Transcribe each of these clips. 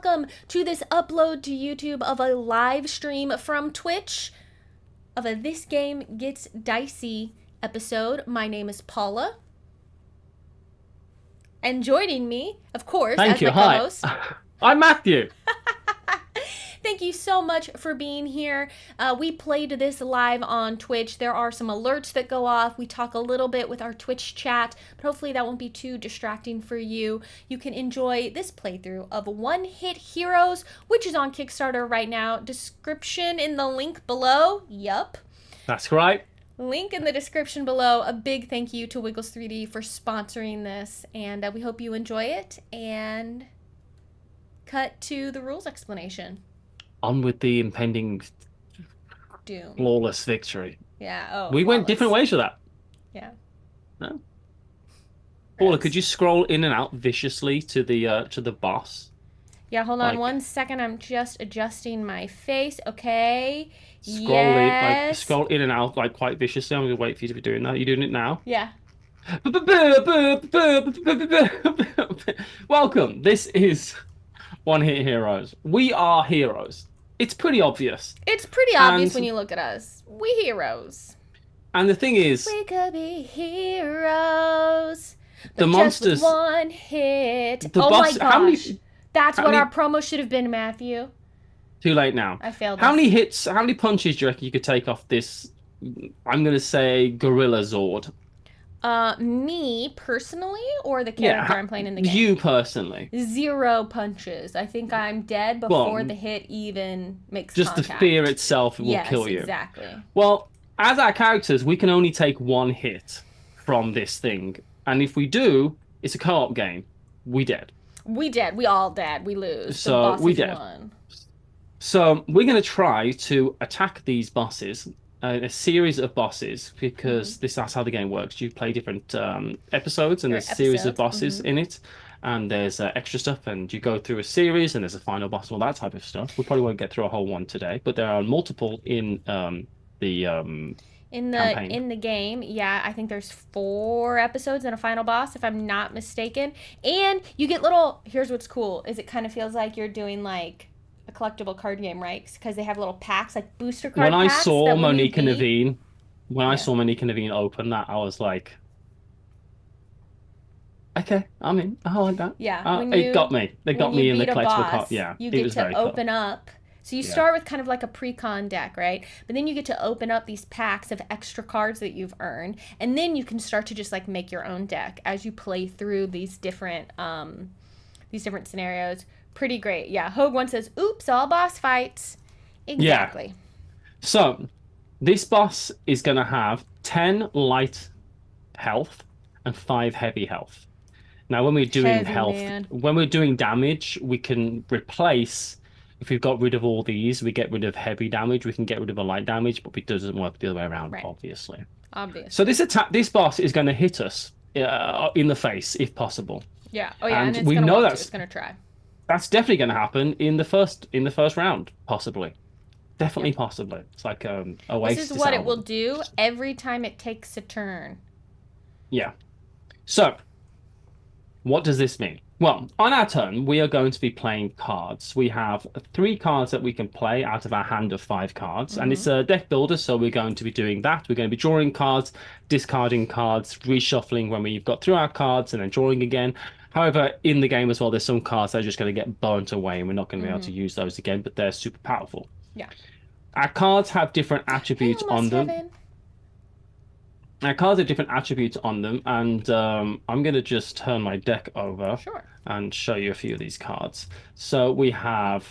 welcome to this upload to YouTube of a live stream from Twitch of a This Game Gets Dicey episode. My name is Paula. And joining me, of course, as my co-host. I'm Matthew. Thank you so much for being here. We played this live on Twitch. There are some alerts that go off. We talk a little bit with our Twitch chat, but hopefully that won't be too distracting for you. You can enjoy this playthrough of One Hit Heroes, which is on Kickstarter right now. Description in the link below. Yup. That's right. Link in the description below. A big thank you to Wiggles 3D for sponsoring this, and we hope you enjoy it. And cut to the rules explanation. On with the impending Doom. Flawless victory. Yeah. Oh. We went different ways with that. Yeah. No. Paula, could you scroll in and out viciously to the boss? Yeah. Hold on 1 second. I'm just adjusting my face. Okay. Scroll in and out like quite viciously. I'm gonna wait for you to be doing that. Are you doing it now? Yeah. Welcome. This is One Hit Heroes. We are heroes. It's pretty obvious. It's pretty obvious when you look at us. We heroes. And the thing is, we could be heroes. The monsters. Just with one hit. Oh my gosh. That's what our promo should have been, Matthew. Too late now. I failed. How many hits? How many punches do you reckon you could take off this? I'm gonna say Gorilla Zord. Me personally, or the character I'm playing in the game? You personally. 0 punches. I think I'm dead before the hit even makes contact. Just the fear itself will kill you. Exactly. Well, as our characters, we can only take 1 hit from this thing, and if we do, it's a co-op game. We dead. We dead. We all dead. We lose. So we dead. Won. So we're gonna try to attack these bosses. A series of bosses, because that's how the game works. You play different episodes, and there's a series of bosses in it, and there's extra stuff, and you go through a series, and there's a final boss, all that type of stuff. We probably won't get through a whole one today, but there are multiple in the campaign. In the game. Yeah, I think there's 4 episodes and a final boss, if I'm not mistaken. And you get little. Here's what's cool: is it kind of feels like you're doing like a collectible card game, right? Because they have little packs, like booster card packs. When I saw Monique and Naveen, open that, I was like, okay, I'm in. I like that. Yeah, it got me. They got me in the collectible card. Yeah, you get to open up. So you start with kind of like a pre-con deck, right? But then you get to open up these packs of extra cards that you've earned, and then you can start to just like make your own deck as you play through these different scenarios. Pretty great. Yeah. Hogue one says, oops, all boss fights. Exactly. Yeah. So this boss is going to have 10 light health and 5 heavy health. Now, when we're doing when we're doing damage, we can replace, if we've got rid of all these, we get rid of heavy damage, we can get rid of the light damage, but it doesn't work the other way around, obviously. So this boss is going to hit us in the face, if possible. Yeah. Oh, yeah. And we know it's going to try. That's definitely going to happen in the first round, possibly. Definitely, possibly. It's like Oasis. This is what it will do every time it takes a turn. Yeah. So, what does this mean? Well, on our turn, we are going to be playing cards. We have 3 cards that we can play out of our hand of 5 cards. And it's a deck builder, so we're going to be doing that. We're going to be drawing cards, discarding cards, reshuffling when we've got through our cards, and then drawing again. However, in the game as well, there's some cards that are just going to get burnt away, and we're not going to be able to use those again, but they're super powerful. Yeah. Our cards have different attributes on them. Our cards have different attributes on them, and I'm going to just turn my deck over and show you a few of these cards. So we have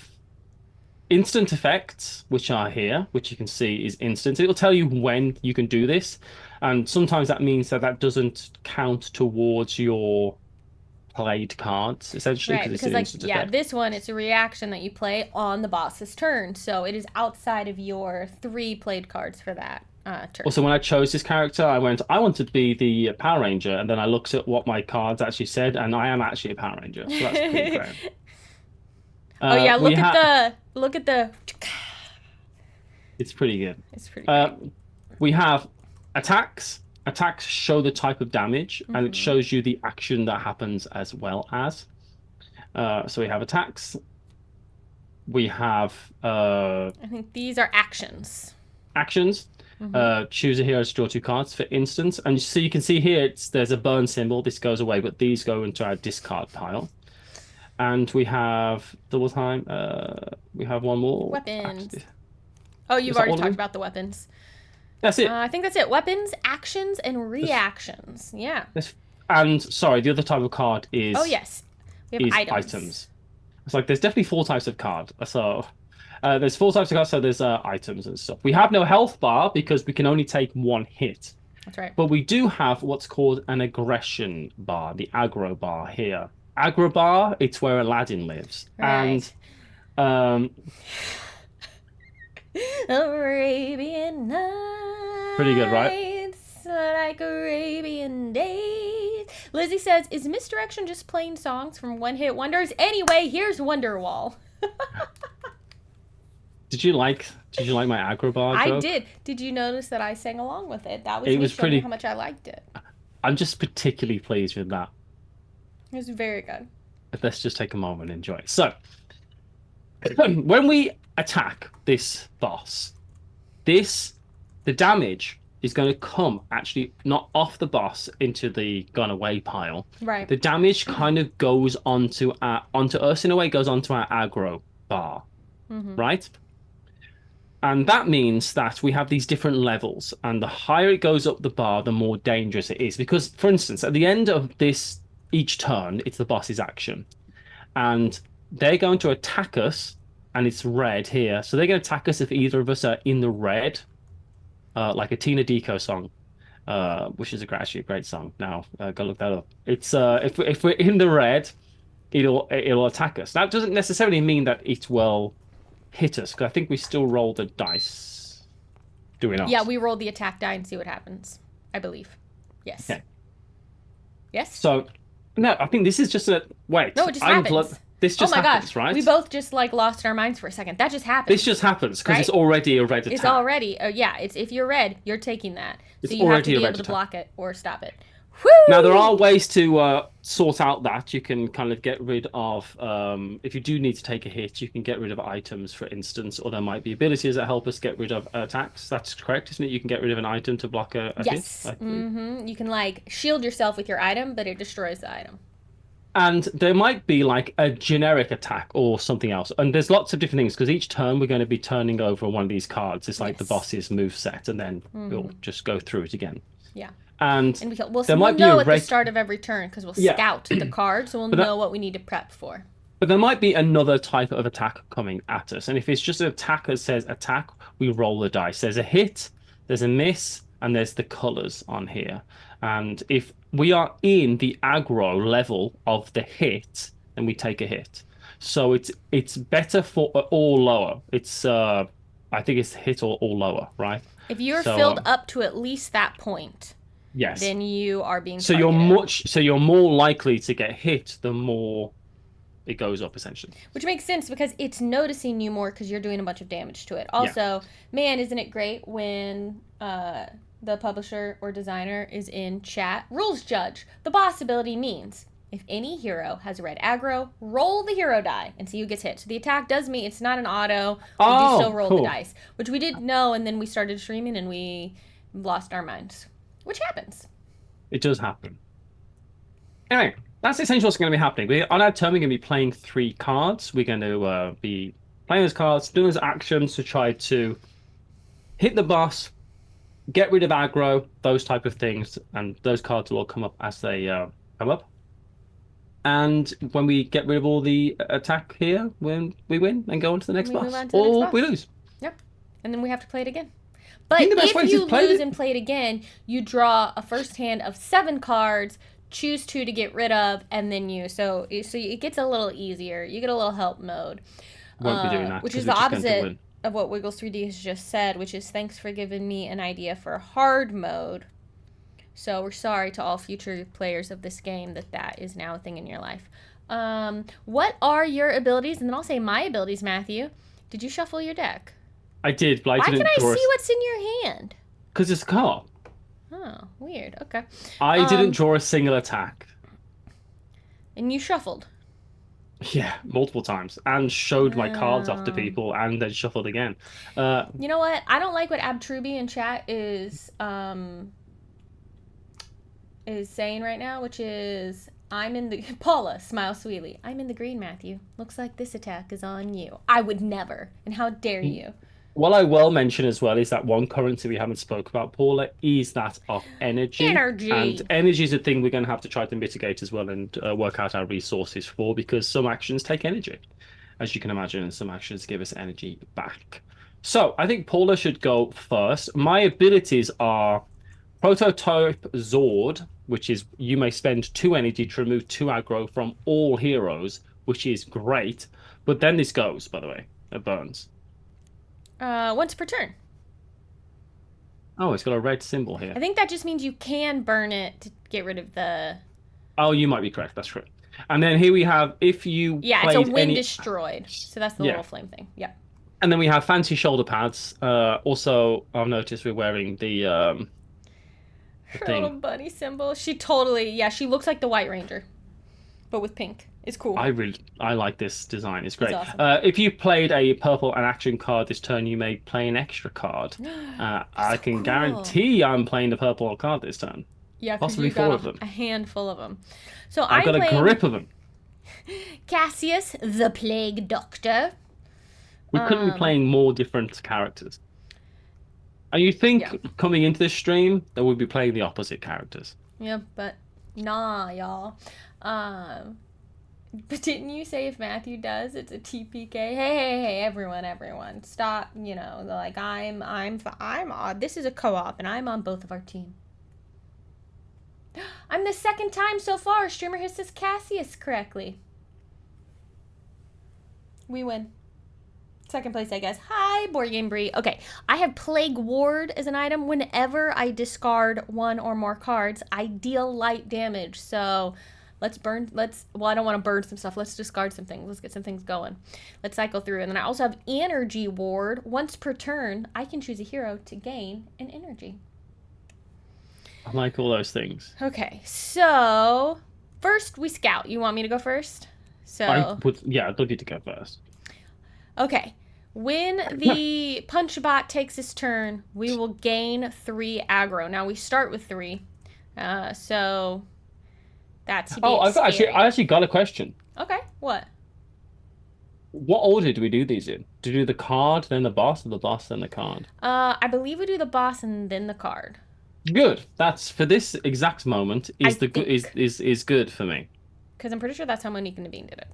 instant effects, which are here, which you can see is instant. It'll tell you when you can do this, and sometimes that means that doesn't count towards your played cards, essentially, because this one, it's a reaction that you play on the boss's turn, so it is outside of your 3 played cards for that turn. Also, when I chose this character, I want to be the Power Ranger, and then I looked at what my cards actually said, and I am actually a Power Ranger, so that's pretty great. Oh yeah, look at the it's pretty good. It's pretty good. We have attacks. Attacks show the type of damage, and it shows you the action that happens as well as. So we have attacks. we have I think these are actions. actions. Choose a hero to draw 2 cards, for instance. And so you can see here, there's a burn symbol. This goes away, but these go into our discard pile. And we have double time. We have one more. Weapons. Oh, you've already talked about the weapons. That's it. I think that's it. Weapons, actions, and reactions. Yeah. And sorry, the other type of card is. Oh yes, we have items. It's like there's definitely 4 types of card. So there's 4 types of cards. So there's items and stuff. We have no health bar because we can only take 1 hit. That's right. But we do have what's called an aggression bar, the aggro bar here. Aggro bar, it's where Aladdin lives. Right. And Arabian Nights. Pretty good, right? Like Arabian days. Lizzie says, is Misdirection just playing songs from One Hit Wonders? Anyway, here's Wonderwall. Did you like my aggro bar joke? I did. Did you notice that I sang along with it? That was me showing you how much I liked it. I'm just particularly pleased with that. It was very good. Let's just take a moment and enjoy it. So, when we attack this boss, the damage is going to come actually not off the boss into the gone away pile. Right. The damage kind of goes onto us in a way, goes onto our aggro bar, right? And that means that we have these different levels, and the higher it goes up the bar, the more dangerous it is. Because, for instance, at the end of each turn, it's the boss's action, and they're going to attack us, and it's red here. So they're going to attack us if either of us are in the red, like a Tina Deco song, which is actually a great song. Now, go look that up. It's if we're in the red, it'll attack us. That doesn't necessarily mean that it will hit us, because I think we still roll the dice. Do we not? Yeah, we roll the attack die and see what happens, I believe. Yes. Okay. Yes? So, no, I think this is just a... Wait. No, it just happens. This just happens, right? We both just, lost our minds for a second. That just happens. This just happens, because it's already a red attack. It's already... it's if you're red, you're taking that. It's so you have to be able to attack. block it or stop it. Woo! Now, there are ways to sort out that. You can kind of get rid of... if you do need to take a hit, you can get rid of items, for instance, or there might be abilities that help us get rid of attacks. That's correct, isn't it? You can get rid of an item to block a hit. Yes. You can, shield yourself with your item, but it destroys the item. And there might be a generic attack or something else. And there's lots of different things, because each turn we're going to be turning over one of these cards. It's like the boss's move set, and then we'll just go through it again. Yeah. And we'll know at the start of every turn, because we'll scout the card, so we'll know what we need to prep for. But there might be another type of attack coming at us. And if it's just an attack that says attack, we roll the dice. There's a hit, there's a miss, and there's the colors on here. And if we are in the aggro level of the hit, then we take a hit. So it's better for or lower. It's I think it's hit or lower, right? If you're filled up to at least that point, yes, then you are being targeted. So you're more likely to get hit the more it goes up, essentially. Which makes sense, because it's noticing you more because you're doing a bunch of damage to it. Also, man, isn't it great when the publisher or designer is in chat? Rules judge. The boss ability means if any hero has red aggro, roll the hero die and see who gets hit. So the attack does mean it's not an auto. We do still roll the dice, which we didn't know, and then we started streaming and we lost our minds, which happens. It does happen. Anyway, that's essentially what's going to be happening. On our turn, we're going to be playing 3 cards. We're going to be playing those cards, doing those actions to try to hit the boss, get rid of aggro, those type of things, and those cards will all come up as they come up. And when we get rid of all the attack here, when we win and go on to the next boss, or we lose. Yep, and then we have to play it again. But if you lose and play it again, you draw a first hand of 7 cards, choose 2 to get rid of, and then so it gets a little easier. You get a little help mode. Won't be doing that, which is the opposite of what Wiggles3D has just said, which is thanks for giving me an idea for hard mode. So we're sorry to all future players of this game that is now a thing in your life. What are your abilities? And then I'll say my abilities, Matthew. Did you shuffle your deck? I did, but I didn't. Why can I see what's in your hand? Because it's a card. Oh, weird. Okay. I didn't draw a single attack. And you shuffled? Yeah, multiple times, and showed my cards off to Um, people, and then shuffled again. Uh, you know what? I don't like what Abtruby in chat is saying right now, which is I'm in the Paula, smile sweetly. I'm in the green, Matthew. Looks like this attack is on you. I would never. And how dare you? what I will mention as well is that one currency we haven't spoke about, Paula, is that of energy. And Energy. energy is a thing we're going to have to try to mitigate as well and work out our resources for, because some actions take energy, as you can imagine, and some actions give us energy back. So I think Paula should go first. My abilities are Prototype Zord, which is you may spend 2 energy to remove 2 aggro from all heroes, which is great. But then this goes, by the way, it burns. Once per turn. Oh, it's got a red symbol here. I think that just means you can burn it to get rid of the. Oh, you might be correct. That's true. And then here we have if you it's a wind destroyed. So that's the little flame thing. Yeah. And then we have fancy shoulder pads. Also, I've noticed we're wearing the her little bunny symbol. She totally, she looks like the White Ranger, but with pink. It's cool. I like this design. It's great. It's awesome. If you played a purple an action card this turn, you may play an extra card. I can guarantee I'm playing the purple card this turn. Yeah, possibly 4 of them. A handful of them. So I've got a grip of them. Cassius, the Plague Doctor. We couldn't be playing more different characters. And you think coming into this stream that we'd be playing the opposite characters? Yeah, but nah, y'all. But didn't you say if Matthew does, it's a TPK? Hey, everyone, stop. You know, like this is a co-op, and I'm on both of our team. I'm the second time so far a streamer has says Cassius correctly. We win. Second place, I guess. Hi, Board Game Brie. Okay, I have Plague Ward as an item. Whenever I discard 1 or more cards, I deal light damage. So I don't want to burn some stuff. Let's discard some things. Let's get some things going. Let's cycle through. And then I also have Energy Ward. Once per turn, I can choose a hero to gain an energy. I like all those things. Okay, so first we scout. You want me to go first? I'd love you to go first. Okay. When the punch bot takes his turn, we will gain 3 aggro. Now we start with 3. So that's I actually got a question. Okay, what? What order do we do these in? Do we do the card, then the boss, or the boss, then the card? I believe we do the boss and then the card. Good. That's for this exact moment is good for me. Because I'm pretty sure that's how Monique and Naveen did it.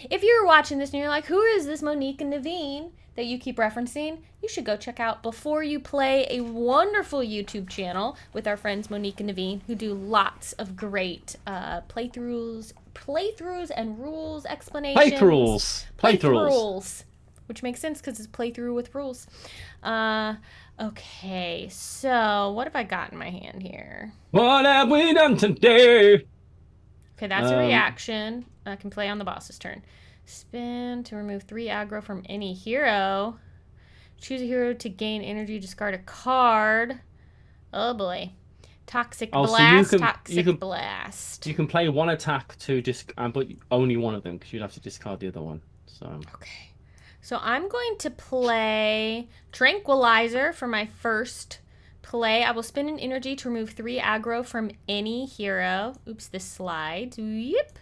If you're watching this and you're like, who is this Monique and Naveen that you keep referencing? You should go check out Before You Play, a wonderful YouTube channel with our friends Monique and Naveen, who do lots of great playthroughs and rules explanations. Playthroughs. Which makes sense because it's playthrough with rules. Okay, so what have I got in my hand here? What have we done today? Okay, that's a reaction. I can play on the boss's turn. Spin to remove 3 aggro from any hero. Choose a hero to gain energy. Discard a card. Oh boy. Toxic Blast. Blast. You can play 1 attack to but only one of them because you'd have to discard the other one. So. Okay. So I'm going to play Tranquilizer for my first play. I will spend an energy to remove 3 aggro from any hero. Oops, this slides. Yep.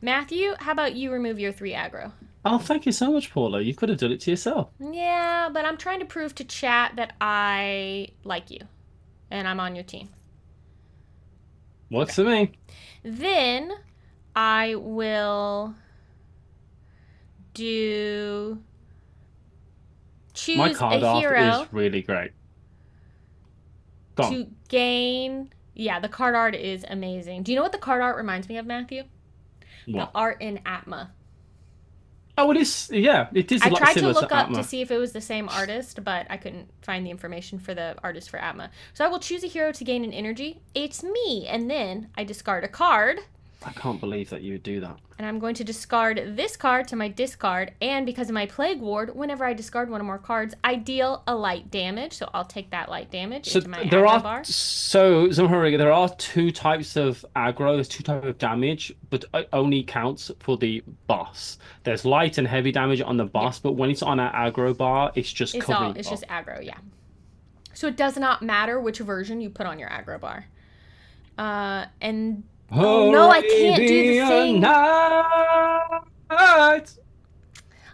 Matthew, how about you remove your 3 aggro? Oh, thank you so much, Paula. You could have done it to yourself. Yeah, but I'm trying to prove to chat that I like you. And I'm on your team. Works for me. Then I will choose my card a hero art is really great. To gain... Yeah, the card art is amazing. Do you know what the card art reminds me of, Matthew? What? The art in Atma. Oh, it is. Yeah, it is. I tried to look up to see if it was the same artist, but I couldn't find the information for the artist for Atma. So I will choose a hero to gain an energy. It's me, and then I discard a card. I can't believe that you would do that. And I'm going to discard this card to my discard. And because of my Plague Ward, whenever I discard one or more cards, I deal a light damage. So I'll take that light damage into my aggro bar. So, there are two types of aggro. There's two types of damage, but it only counts for the boss. There's light and heavy damage on the boss, but when it's on our aggro bar, it's just covering. It's just aggro, yeah. So it does not matter which version you put on your aggro bar. And... Oh no, I can't do the thing.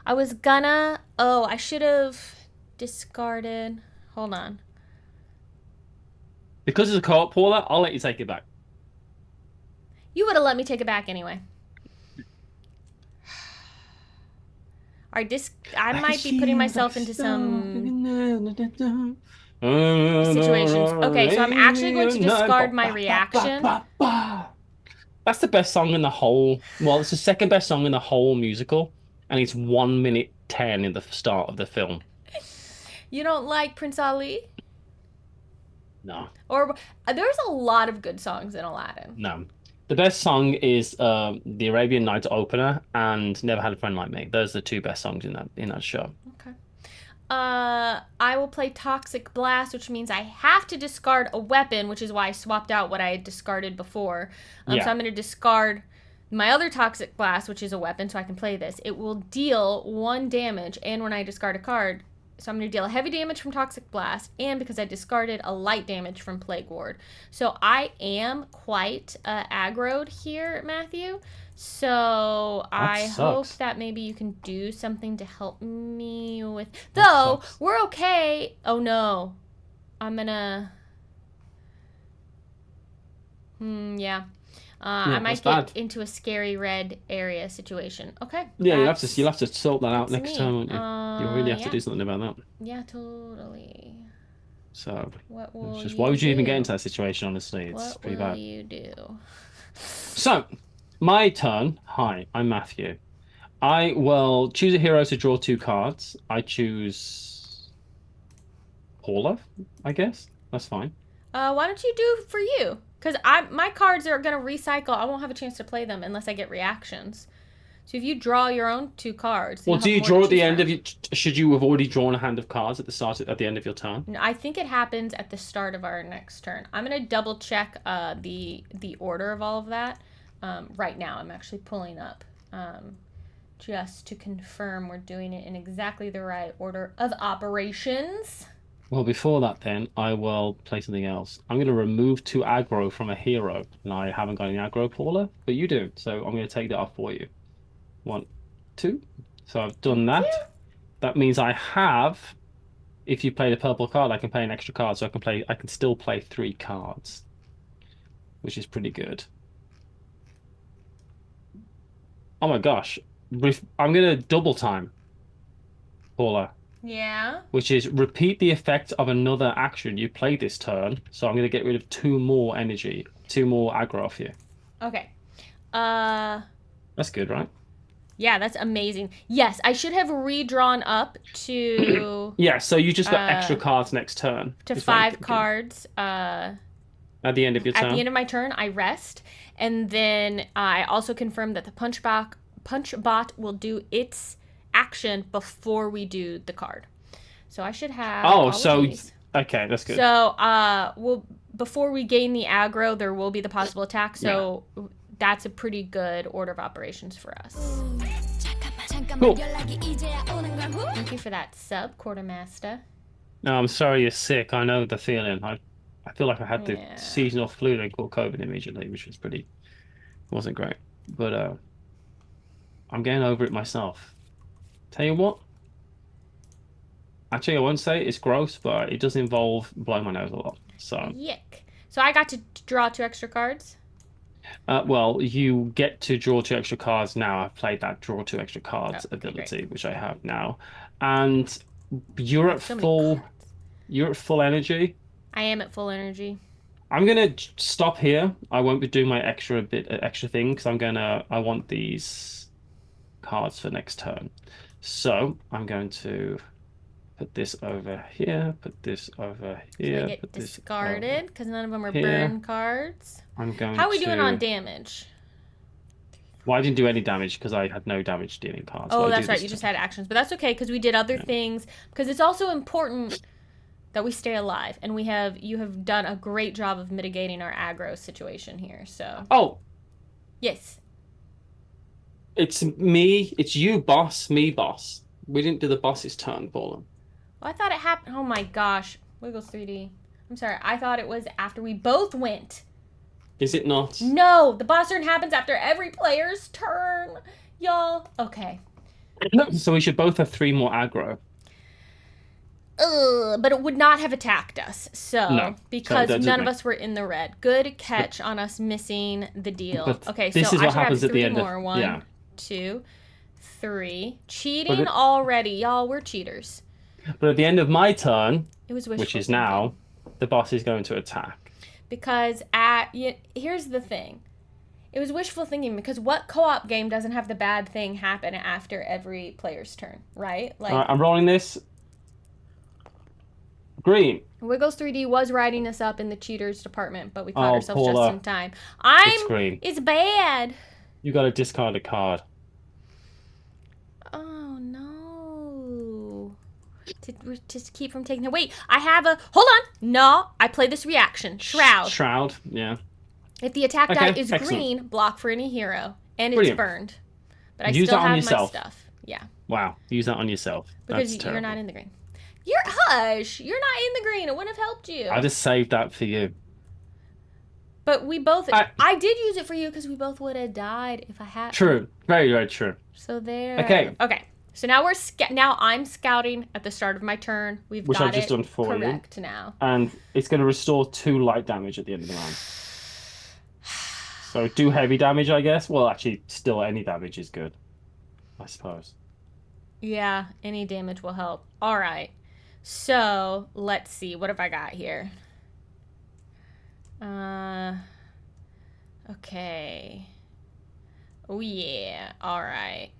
I was gonna... Oh, I should have discarded... Hold on. Because it's a co-op, Paula, I'll let you take it back. You would have let me take it back anyway. Alright, I might be putting myself into some... situations. Okay, so I'm actually going to discard my reaction. That's the best song in the whole... Well, it's the second best song in the whole musical. And it's 1 minute 10 in the start of the film. You don't like Prince Ali? No. Or there's a lot of good songs in Aladdin. No. The best song is the Arabian Nights opener and Never Had a Friend Like Me. Those are the two best songs in that show. Okay. I will play Toxic Blast, which means I have to discard a weapon, which is why I swapped out what I had discarded before. So I'm going to discard my other Toxic Blast, which is a weapon, so I can play this. It will deal 1 damage, and when I discard a card, so I'm going to deal heavy damage from Toxic Blast, and because I discarded a light damage from Plague Ward. So I am quite aggroed here, Matthew. So I hope that maybe you can do something to help me with... Though, we're okay. Oh, no. I'm gonna... yeah. I might get into a scary red area situation. Okay. Yeah, you'll have to sort that out next time, won't you? You'll really have to do something about that. Yeah, totally. So, why would you even get into that situation, honestly? It's pretty bad. What will you do? So... My turn. Hi, I'm Matthew. I will choose a hero to draw 2 cards. I choose Paula, I guess. That's fine. Why don't you do for you? Because my cards are going to recycle. I won't have a chance to play them unless I get reactions. So if you draw your own 2 cards... Well, do you draw at the end of your... Should you have already drawn a hand of cards at the end of your turn? No, I think it happens at the start of our next turn. I'm going to double check the order of all of that. Right now, I'm actually pulling up just to confirm we're doing it in exactly the right order of operations. Well, before that, then, I will play something else. I'm going to remove 2 aggro from a hero, and I haven't got any aggro, Paula, but you do, so I'm going to take that off for you. 1, 2. So I've done that. That means I have, if you play the purple card, I can play an extra card, so I can still play 3 cards, which is pretty good. Oh my gosh. I'm going to double time, Paula. Yeah. Which is repeat the effect of another action you play this turn. So I'm going to get rid of 2 more energy, 2 more aggro off you. Okay. That's good, right? Yeah, that's amazing. Yes, I should have redrawn up to... Yeah, so you just got extra cards next turn. To 5 cards. At the end of your turn? At the end of my turn, I rest. And then I also confirmed that the punch bot will do its action before we do the card. So I should have... Oh, so... Okay, that's good. So, before we gain the aggro, there will be the possible attack. So that's a pretty good order of operations for us. Cool. Thank you for that sub, Quartermaster. No, I'm sorry you're sick. I know the feeling. I feel like I had the seasonal flu and caught COVID immediately, which was wasn't great. But I'm getting over it myself. Tell you what, actually I won't say it's gross, but it does involve blowing my nose a lot. So yuck. So I got to draw 2 extra cards? Well, you get to draw 2 extra cards now. I've played that draw 2 extra cards ability, which I have now. And you're at full energy. I am at full energy. I'm gonna stop here. I won't be doing my extra thing because I want these cards for next turn. So I'm going to put this over here, put this over here. So they get discarded because none of them are burn cards. I'm going How are we doing on damage? Well, I didn't do any damage because I had no damage dealing cards. Oh, What I that's do right. this You just turn. had actions, but that's okay because we did other things. Because it's also important that we stay alive, and you have done a great job of mitigating our aggro situation here. So. Oh, Yes. it's me. It's you, boss. Me, boss. We didn't do the boss's turn, Paula. Well, I thought it happened. Oh my gosh. Wiggles 3D. I'm sorry. I thought it was after we both went. Is it not? No, the boss turn happens after every player's turn, y'all. Okay. So we should both have 3 more aggro. But it would not have attacked us. So, No. because So none of us were in the red. Good catch on us missing the deal. But Okay, this so is I what should happens have at the 3 end more. of 1, 2, 3. Cheating already. Y'all, we're cheaters. But at the end of my turn, It was wishful which is thinking. now, the boss is going to attack. Because here's the thing. It was wishful thinking because what co-op game doesn't have the bad thing happen after every player's turn, right? Like, All right, I'm rolling this. Green. Wiggles 3D was writing us up in the cheaters department, but we caught ourselves Paula, just in time. it's green. It's bad. You got to discard a card. Oh no. Just keep from taking it. Wait, I have a. Hold on. No, I play this reaction. Shroud. Shroud, yeah. If the attack die is excellent. green, block for any hero, and it's Brilliant. burned. But I Use still that on have yourself. my stuff. Yeah. Wow, use that on yourself. Because That's you're terrible. not in the green. You're hush. You're not in the green. It wouldn't have helped you. I just saved that for you. But we both. I did use it for you because we both would have died if I had. True. Very, very true. So there. Okay. Okay. So now now I'm scouting at the start of my turn. We've Which got I've just done for correct you. now. And it's going to restore 2 light damage at the end of the round. So do heavy damage, I guess. Well, actually, still any damage is good, I suppose. Yeah, any damage will help. All right. So let's see. What have I got here? Okay. Oh yeah. All right.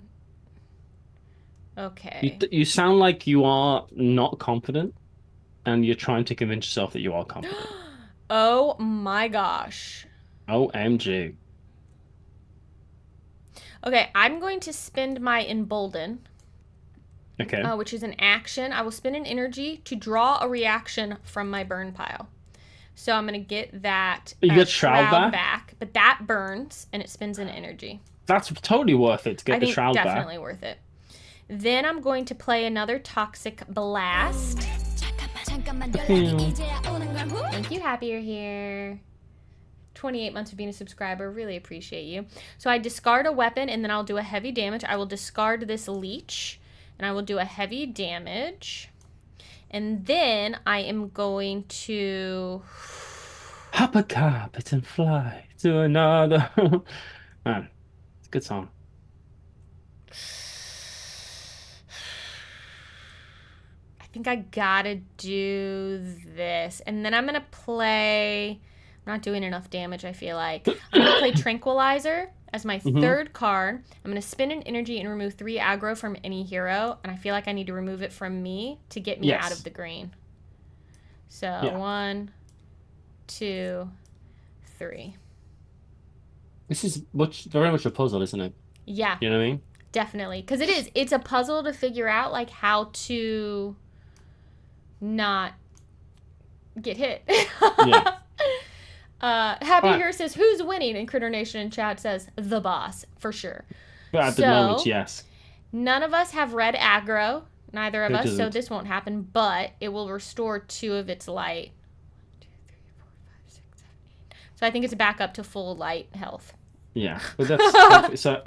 Okay. You sound like you are not confident, and you're trying to convince yourself that you are confident. Oh my gosh. OMG. Okay, I'm going to spend my Embolden. Okay. Which is an action. I will spend an energy to draw a reaction from my burn pile. So I'm going to get that You get Shroud back. But that burns, and it spends an energy. That's totally worth it to get the Shroud back. Definitely worth it. Then I'm going to play another Toxic Blast. Thank you, Happy you're here. 28 months of being a subscriber. Really appreciate you. So I discard a weapon, and then I'll do a heavy damage. I will discard this leech, and I will do a heavy damage. And then I am going to... Hop a carpet and fly to another... Man, it's a good song. I think I gotta do this. And then I'm gonna play... I'm not doing enough damage, I feel like. I'm gonna play Tranquilizer as my third card. I'm gonna spend an energy and remove 3 aggro from any hero. And I feel like I need to remove it from me to get me out of the green. So 1, 2, 3. This is very much a puzzle, isn't it? Yeah. You know what I mean? Definitely. Because it is. It's a puzzle to figure out, like, how to not get hit. Yeah. Happy here says, who's winning? And Critter Nation in chat says, the boss, for sure. But at the moment, yes. None of us have red aggro. Neither of It us, doesn't. so this won't happen. But it will restore 2 of its light. 1, 2, 3, 4, 5, 6, 7, 8. So I think it's back up to full light health. Yeah, but that's so.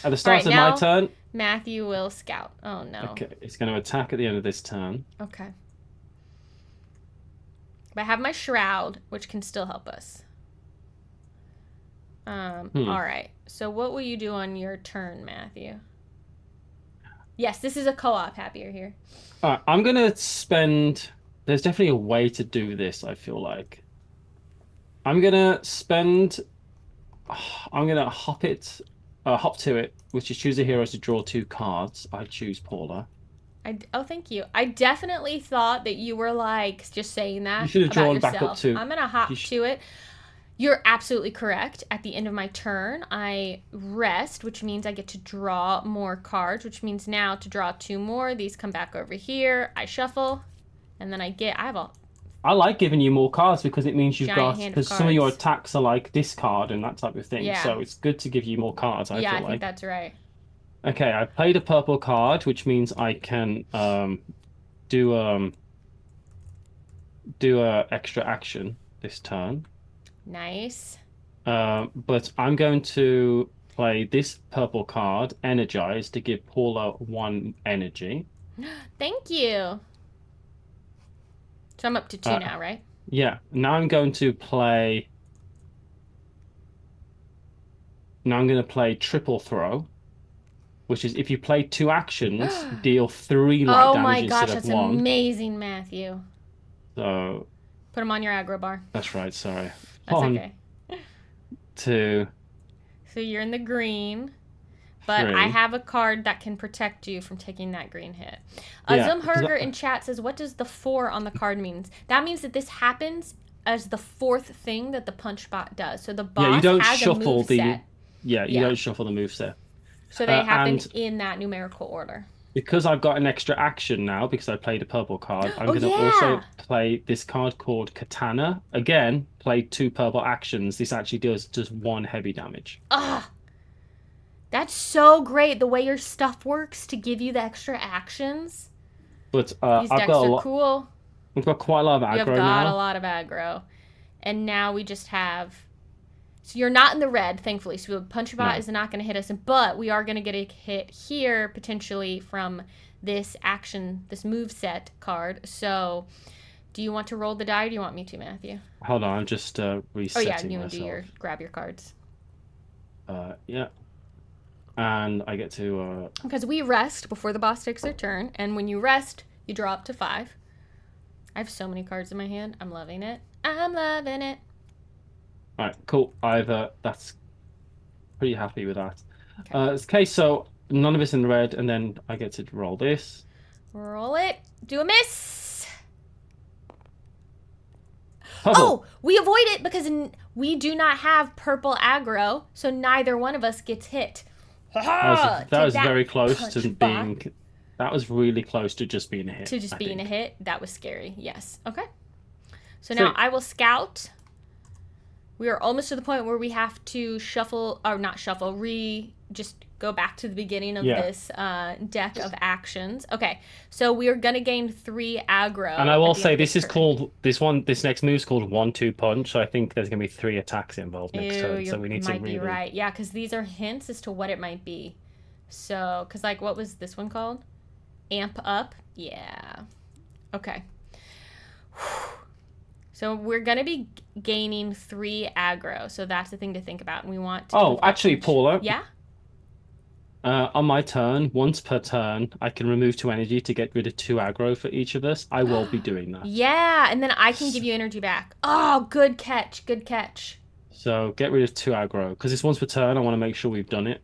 At the start of my turn, Matthew will scout. Oh no. Okay, it's going to attack at the end of this turn. Okay. But I have my shroud, which can still help us. All right. So what will you do on your turn, Matthew? Yes, this is a co-op. Happier here. All right, I'm going to spend. There's definitely a way to do this, I feel like. I'm going to spend. I'm going to hop to it, which is choose a hero to draw 2 cards. I choose Paula. Oh, thank you. I definitely thought that you were like just saying that. You should have about drawn yourself. back up to. I'm going to hop to it. You're absolutely correct. At the end of my turn, I rest, which means I get to draw more cards, which means now to draw 2 more. These come back over here. I shuffle, and then I have a I like giving you more cards because it means you've giant got, hand of because some of your cards. attacks are like discard and that type of thing. Yeah. So it's good to give you more cards, I Yeah, feel I think like. that's right. Okay, I played a purple card, which means I can do do a extra action this turn. Nice. But I'm going to play this purple card, Energize, to give Paula 1 energy. Thank you. So I'm up to 2 now, right? Yeah. Now I'm going to play. Now I'm going to play Triple Throw, which is if you play 2 actions, deal 3 light damage instead of 1. Oh my gosh, that's amazing, Matthew. So put them on your aggro bar. That's right, sorry. That's 1, okay. 2. So you're in the green, but 3. I have a card that can protect you from taking that green hit. Yeah, Zumherger in chat says, what does the 4 on the card means? That means that this happens as the 4th thing that the punch bot does. So the boss you don't has shuffle a moveset. You don't shuffle the moveset. So they happen in that numerical order. Because I've got an extra action now, because I played a purple card, I'm going to also play this card called Katana. Again, play 2 purple actions. This actually does just 1 heavy damage. Ah, that's so great. The way your stuff works to give you the extra actions. But these decks are cool. We've got quite a lot of aggro now. You've got a lot of aggro. And now we just have... So you're not in the red, thankfully. So Punch Bot is not going to hit us. But we are going to get a hit here, potentially, from this action, this moveset card. So do you want to roll the die, or do you want me to, Matthew? Hold on, I'm just resetting myself. Oh, yeah, you grab your cards. Yeah. And I get to... Because we rest before the boss takes their turn. And when you rest, you draw up to 5. I have so many cards in my hand. I'm loving it. I'm loving it. All right, cool. That's pretty happy with that. Okay, so none of it's in red, and then I get to roll this. Roll it. Do a miss. Purple. Oh, we avoid it because we do not have purple aggro, so neither one of us gets hit. That was very close to being... That was really close to just being a hit. A hit? That was scary, yes. Okay. So now I will scout. We are almost to the point where we have to shuffle, or not shuffle, just go back to the beginning of this deck of actions. Okay, so we are going to gain 3 aggro. And I will say this is called, this next move is called 1-2 punch, so I think there's going to be 3 attacks involved next turn, so we need to really... You might be right. Yeah, because these are hints as to what it might be. So, because like, what was this one called? Amp up? Yeah. Okay. So we're going to be gaining 3 aggro. So that's the thing to think about. And we want to... Oh, actually, Paula. Yeah? On my turn, once per turn, I can remove 2 energy to get rid of 2 aggro for each of us. I will be doing that. Yeah, and then I can give you energy back. Oh, good catch. Good catch. So get rid of 2 aggro. Because it's once per turn, I want to make sure we've done it.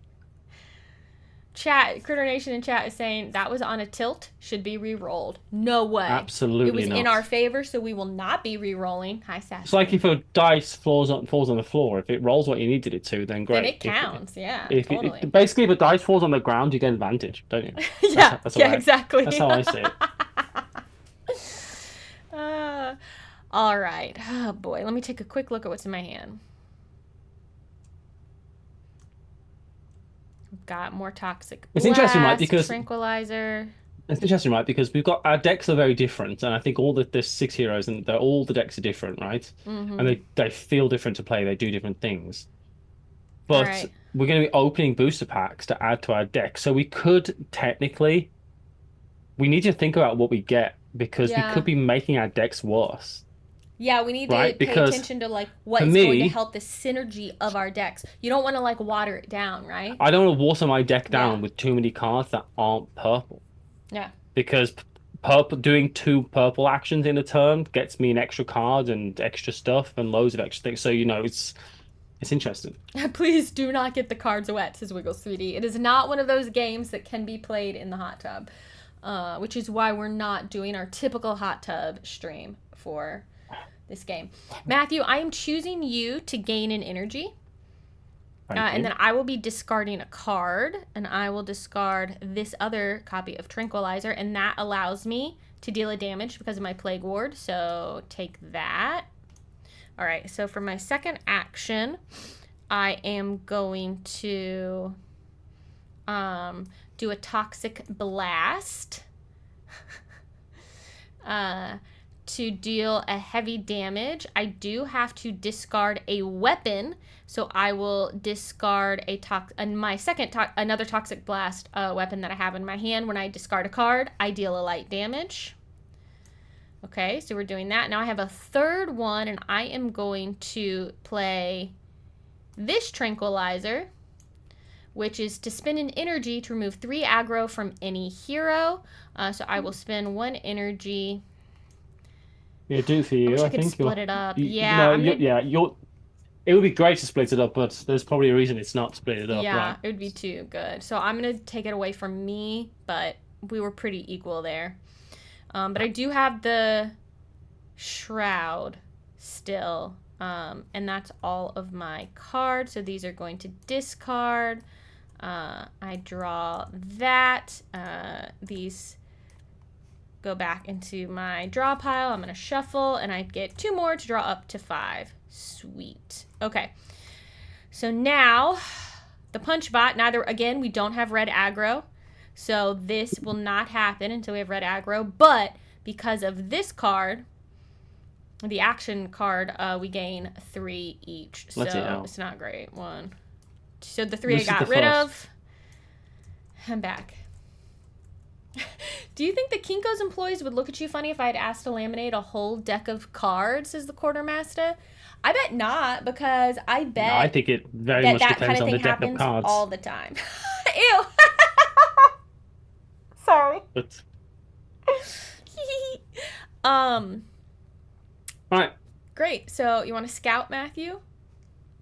Chat, Critter Nation in chat is saying that was on a tilt, should be re-rolled. No way. Absolutely not. It was in our favor, so we will not be re-rolling. Hi, Sassy. It's like if a dice falls on the floor. If it rolls what you needed it to, then great. Then it counts, totally. Basically, if a dice falls on the ground, you get advantage, don't you? Exactly. That's how I see it. All right. Oh, boy. Let me take a quick look at what's in my hand. We've got more toxic blast, it's interesting, right? Because tranquilizer. It's interesting, right? Because we've got our decks are very different, and I think there's 6 heroes, and all the decks are different, right? Mm-hmm. And they feel different to play. They do different things. But we're going to be opening booster packs to add to our deck, so we could technically. We need to think about what we get because we could be making our decks worse. Yeah, we need to pay attention to like what is going to help the synergy of our decks. You don't want to like water it down, right? I don't want to water my deck down with too many cards that aren't purple. Yeah. Because doing 2 purple actions in a turn gets me an extra card and extra stuff and loads of extra things. So it's interesting. Please do not get the cards wet, says Wiggles 3D. It is not one of those games that can be played in the hot tub, which is why we're not doing our typical hot tub stream for this game. Matthew, I am choosing you to gain an energy. And then I will be discarding a card, and I will discard this other copy of Tranquilizer, and that allows me to deal a damage because of my Plague Ward, so take that. All right, so for my second action, I am going to do a Toxic Blast to deal a heavy damage. I do have to discard a weapon, so I will discard another Toxic Blast weapon that I have in my hand. When I discard a card, I deal a light damage. Okay, so we're doing that. Now I have a third one, and I am going to play this Tranquilizer, which is to spend an energy to remove 3 aggro from any hero. So I will spend 1 energy. Yeah, do for you. I think split it up. Yeah, it would be great to split it up, but there's probably a reason it's not split up. Yeah, right? It would be too good. So I'm gonna take it away from me, but we were pretty equal there. But I do have the Shroud still, and that's all of my cards. So these are going to discard. I draw that. These go back into my draw pile. I'm going to shuffle, and I get 2 more to draw up to 5. Sweet. Okay. So now, the Punch Bot, again, we don't have red aggro. So this will not happen until we have red aggro. But because of this card, the action card, we gain 3 each. So it's not great. 1. So the 3 I got rid of. I'm back. Do you think the Kinko's employees would look at you funny if I had asked to laminate a whole deck of cards, says the quartermaster? I bet not, because I bet I think it very much depends on the deck of cards. All the time. Ew. Sorry. But... Right. Great. So you want to scout, Matthew?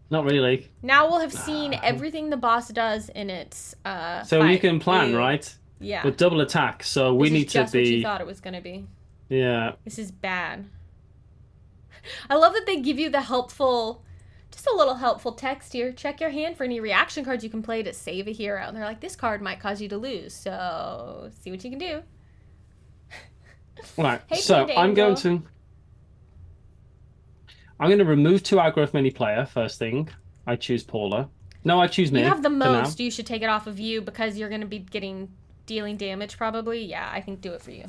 Not really. Now we'll have seen everything the boss does in its so fight. You can plan, right? Yeah. With double attack, so we need to be... This is just what you thought it was going to be. Yeah. This is bad. I love that they give you the helpful... Just a little helpful text here. Check your hand for any reaction cards you can play to save a hero. And they're like, this card might cause you to lose, so see what you can do. Right, hey, so I'm going to remove 2 aggro from any player, first thing. I choose Paula. No, I choose me. You have the most. You should take it off of you because you're going to be dealing damage probably. Yeah, I think do it for you.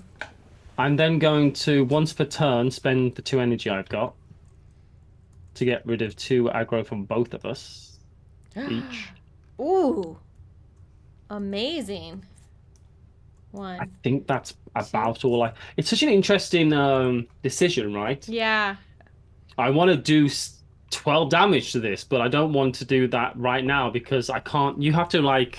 I'm then going to, once per turn, spend the 2 energy I've got to get rid of 2 aggro from both of us each. Ooh. Amazing. 1. I think that's about all It's such an interesting decision, right? Yeah. I want to do 12 damage to this, but I don't want to do that right now because I can't. You have to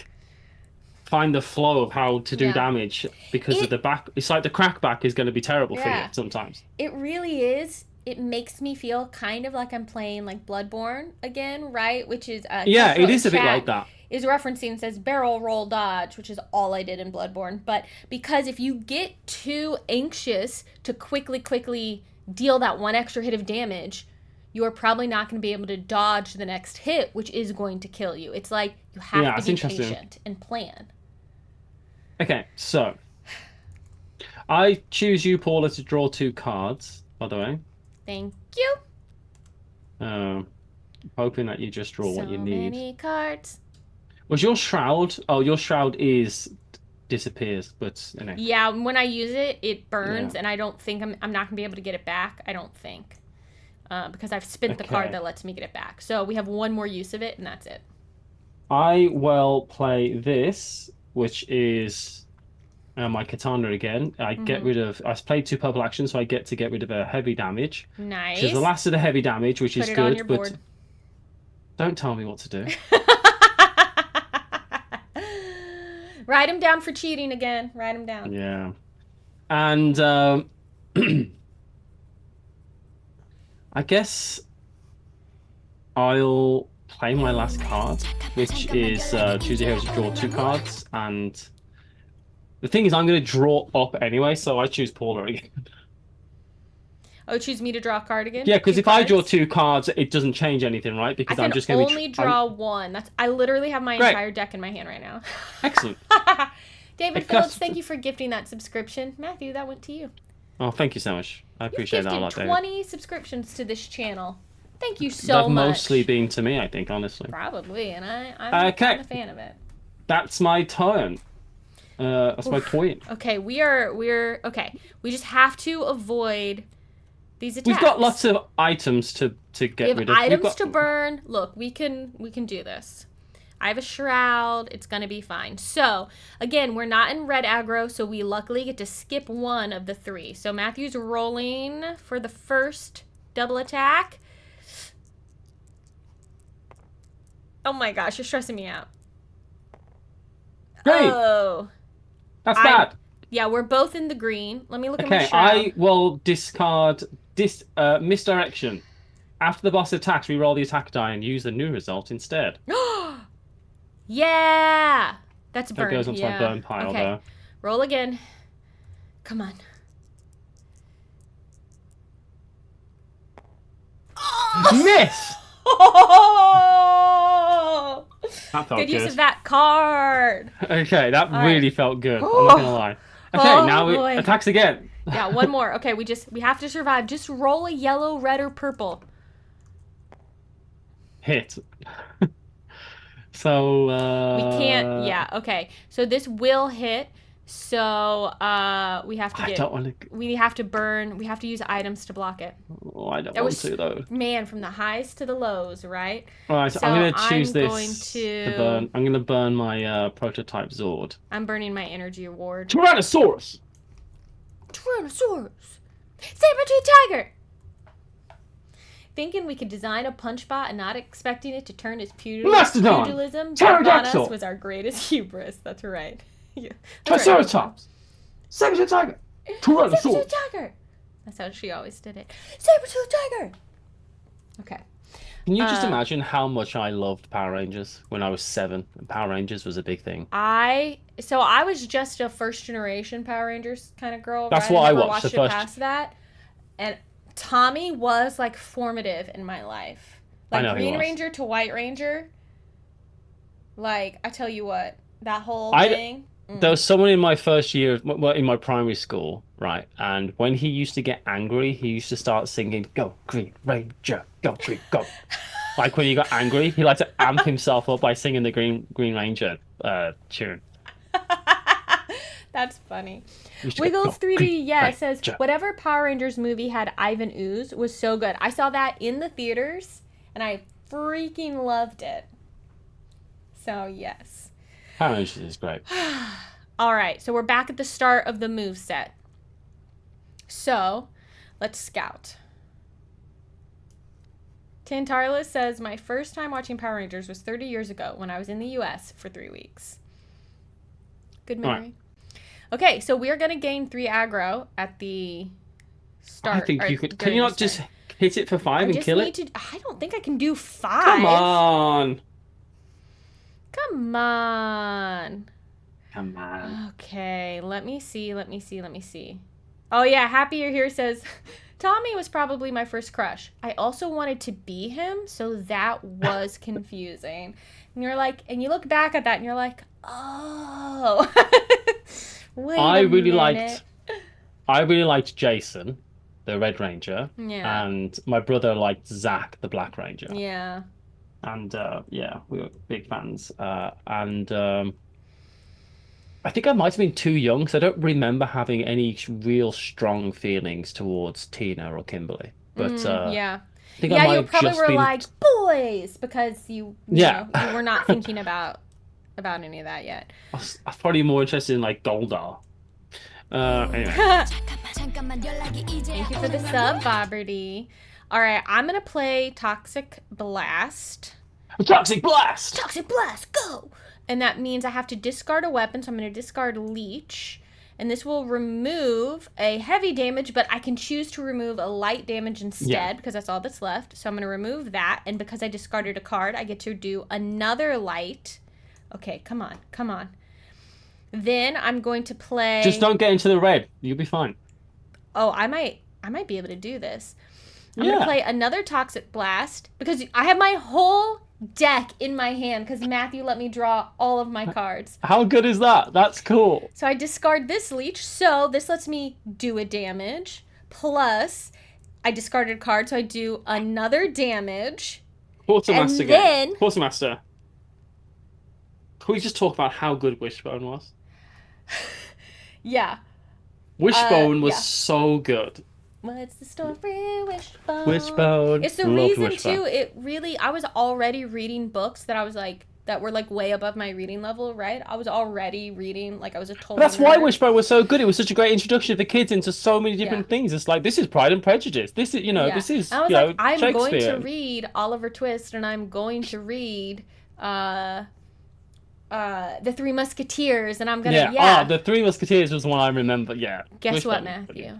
find the flow of how to do damage because of the back. It's like the crackback is going to be terrible for you sometimes. It really is. It makes me feel kind of like I'm playing like Bloodborne again, right? Which is it is a bit like that. Is referencing, says barrel roll dodge, which is all I did in Bloodborne. But because if you get too anxious to quickly deal that 1 extra hit of damage, you are probably not going to be able to dodge the next hit, which is going to kill you. It's like you have to be patient and plan. Okay, so I choose you, Paula, to draw 2 cards, by the way. Thank you. Hoping that you just draw what you need. So many cards. Was your Shroud? Oh, your Shroud disappears, but anyway. Yeah, when I use it, it burns, and I don't think I'm not gonna be able to get it back. I don't think, because I've spent the card that lets me get it back. So we have 1 more use of it, and that's it. I will play this, which is my Katana again. I get rid of. I played 2 purple actions, so I get to get rid of a heavy damage. Nice. Which is the last of the heavy damage, which is good. On your board. Don't tell me what to do. Write him down for cheating again. Write him down. Yeah. And I guess I'll play my last card, which is choose a hero to draw 2 cards. And the thing is, I'm going to draw up anyway, so I choose Paula again. Oh, choose me to draw a card again? Yeah, because if I draw 2 cards, it doesn't change anything, right? Because I'm just going to only draw 1. I literally have my entire deck in my hand right now. Excellent. David Phillips, thank you for gifting that subscription. Matthew, that went to you. Oh, thank you so much. I appreciate that a lot, David. 20 subscriptions to this channel. Thank you so much. That's mostly been to me, I think, honestly. Probably, and I'm a fan of it. That's my turn. That's my point. Okay, we're okay. We just have to avoid these attacks. We've got lots of items to get rid of. Items to burn. Look, we can do this. I have a shroud. It's gonna be fine. So again, we're not in red aggro, so we luckily get to skip one of the 3. So Matthew's rolling for the first double attack. Oh my gosh, you're stressing me out. Great. Oh. That's bad. Yeah, we're both in the green. Let me look at my shroud. I will discard misdirection. After the boss attacks, re-roll the attack die and use the new result instead. Yeah! That's burn. That goes onto my burn pile there. Roll again. Come on. Miss! Oh! That felt good use of that card. Okay, that really felt good. I'm not gonna lie. Okay, now it attacks again. Yeah, one more. Okay, we have to survive. Just roll a yellow, red, or purple. Hit. So we can't. Yeah. Okay. So this will hit. So we have to get. We have to burn. We have to use items to block it. Oh, I don't want to though. Man, from the highs to the lows, right? All right. So I'm gonna choose this to burn. I'm gonna burn my prototype Zord. I'm burning my energy award. Tyrannosaurus. Saber-tooth tiger. Thinking we could design a punch bot and not expecting it to turn his pugilism back on us was our greatest hubris. That's right. Yeah. Triceratops. Saber-tooth tiger. Tyrannosaurus. Saber-tooth tiger. That's how she always did it. Saber-tooth tiger. Okay. Can you just imagine how much I loved Power Rangers when I was 7? And Power Rangers was a big thing. I was just a first generation Power Rangers kind of girl. That's what I watched. The first past that, and Tommy was like formative in my life. Like Green Ranger to White Ranger. Like I tell you what, that whole thing. There was someone in my first year, well, in my primary school, right? And when he used to get angry, he used to start singing, "Go Green Ranger, go Green, go." Like when he got angry, he liked to amp himself up by singing the Green Ranger tune. That's funny. Wiggles 3D, says, whatever Power Rangers movie had Ivan Ooze was so good. I saw that in the theaters, and I freaking loved it. So, yes. Power Rangers is great. All right, so we're back at the start of the moveset. So, let's scout. Tantarlis says, my first time watching Power Rangers was 30 years ago when I was in the U.S. for 3 weeks. Good memory. Right. Okay, so we're going to gain 3 aggro at the start. I think you could. Can you not just hit it for 5 and kill it? I don't think I can do 5. Come on. Come on. Come on. Okay, let me see. Oh, yeah, Happy You're Here says, Tommy was probably my first crush. I also wanted to be him, so that was confusing. And you're like, and you look back at that and you're like, oh. I really liked Jason, the Red Ranger. Yeah. And my brother liked Zach, the Black Ranger. Yeah. And we were big fans. I think I might have been too young, because I don't remember having any real strong feelings towards Tina or Kimberly. But yeah. I think I might you have probably just were been... like boys, because you know, you were not thinking about any of that yet. I was probably more interested in like Goldar. Anyway. Thank you for the sub, Bobberty. All right, I'm gonna play Toxic Blast. Toxic Blast! Toxic Blast, go! And that means I have to discard a weapon, so I'm gonna discard Leech. And this will remove a heavy damage, but I can choose to remove a light damage instead, because that's all that's left. So I'm gonna remove that, and because I discarded a card, I get to do another light. Okay, come on, come on. Then I'm going to play... Just don't get into the red. You'll be fine. Oh, I might I might be able to do this. I'm Yeah. going to play another Toxic Blast because I have my whole deck in my hand because Matthew let me draw all of my cards. How good is that? That's cool. So I discard this leech. So this lets me do a damage. Plus, I discarded a card, so I do another damage. Quartermaster and then game. Quartermaster. Can we just talk about how good Wishbone was? Yeah. Wishbone was so good. What's the story, Wishbone? Wishbone. It's the reason too. It really. I was already reading books that I was like that were like way above my reading level. Right. I was already reading like I was a total. That's why Wishbone was so good. It was such a great introduction for kids into so many different things. It's like this is Pride and Prejudice. This is this is I was like I'm going to read Oliver Twist, and I'm going to read The Three Musketeers, and I'm gonna The Three Musketeers was the one I remember. Yeah. Guess Wishbone, what, Matthew?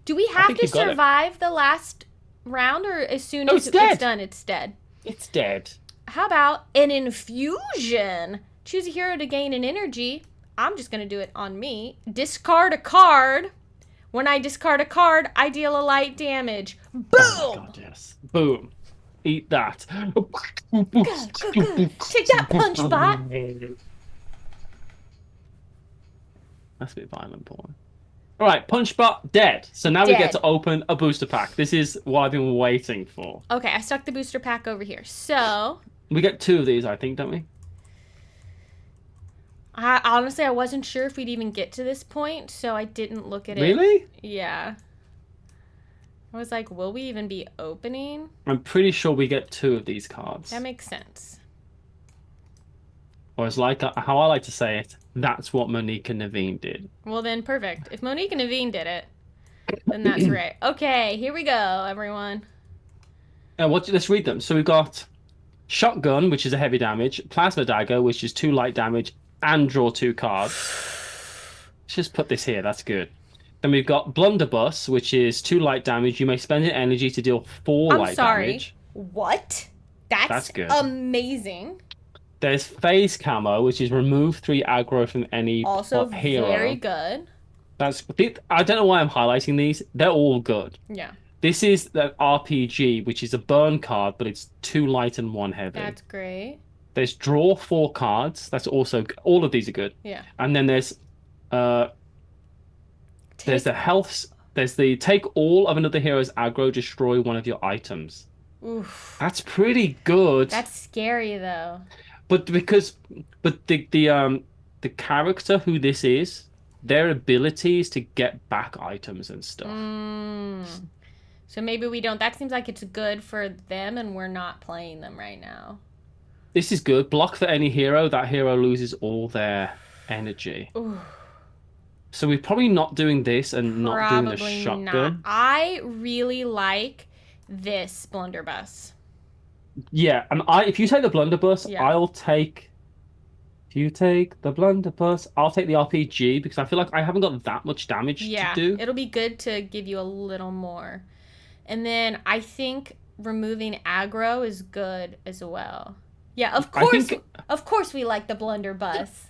Do we have to survive the last round, or as soon as it's done, it's dead? It's dead. How about an infusion? Choose a hero to gain an energy. I'm just going to do it on me. Discard a card. When I discard a card, I deal a light damage. Boom! Oh my God, yes. Boom. Eat that. Take that, punch bot. That's a bit violent, Paula. All right, Punchbot dead. So now we get to open a booster pack. This is what I've been waiting for. Okay, I stuck the booster pack over here. So we get 2 of these, I think, don't we? Honestly, I wasn't sure if we'd even get to this point, so I didn't look at it. Really? Yeah. I was like, will we even be opening? I'm pretty sure we get 2 of these cards. That makes sense. Or it's like how I like to say it, that's what Monique and Naveen did. Well, then perfect. If Monique and Naveen did it, then that's right. Okay, here we go, everyone. Let's read them. So we've got Shotgun, which is a heavy damage, Plasma Dagger, which is 2 light damage, and draw 2 cards. Let's just put this here, that's good. Then we've got Blunderbuss, which is 2 light damage. You may spend an energy to deal 4 light damage. What? That's good. Amazing. There's Phase Camo, which is remove 3 aggro from any also hero. Very good. I don't know why I'm highlighting these. They're all good. Yeah. This is the RPG, which is a burn card, but it's 2 light and 1 heavy. That's great. There's draw 4 cards. That's also all of these are good. Yeah. And then there's the health. There's the take all of another hero's aggro, destroy 1 of your items. Oof. That's pretty good. That's scary though. But the character who this is, their ability is to get back items and stuff. So maybe we don't. That seems like it's good for them, and we're not playing them right now. This is good. Block for any hero. That hero loses all their energy. Ooh. So we're probably not doing this and not doing the shotgun. Not. I really like this blunderbuss. Yeah, and if you take the blunderbuss, I'll take. If you take the blunderbuss, I'll take the RPG because I feel like I haven't got that much damage to do. It'll be good to give you a little more. And then I think removing aggro is good as well. Yeah, of course we like the blunderbuss.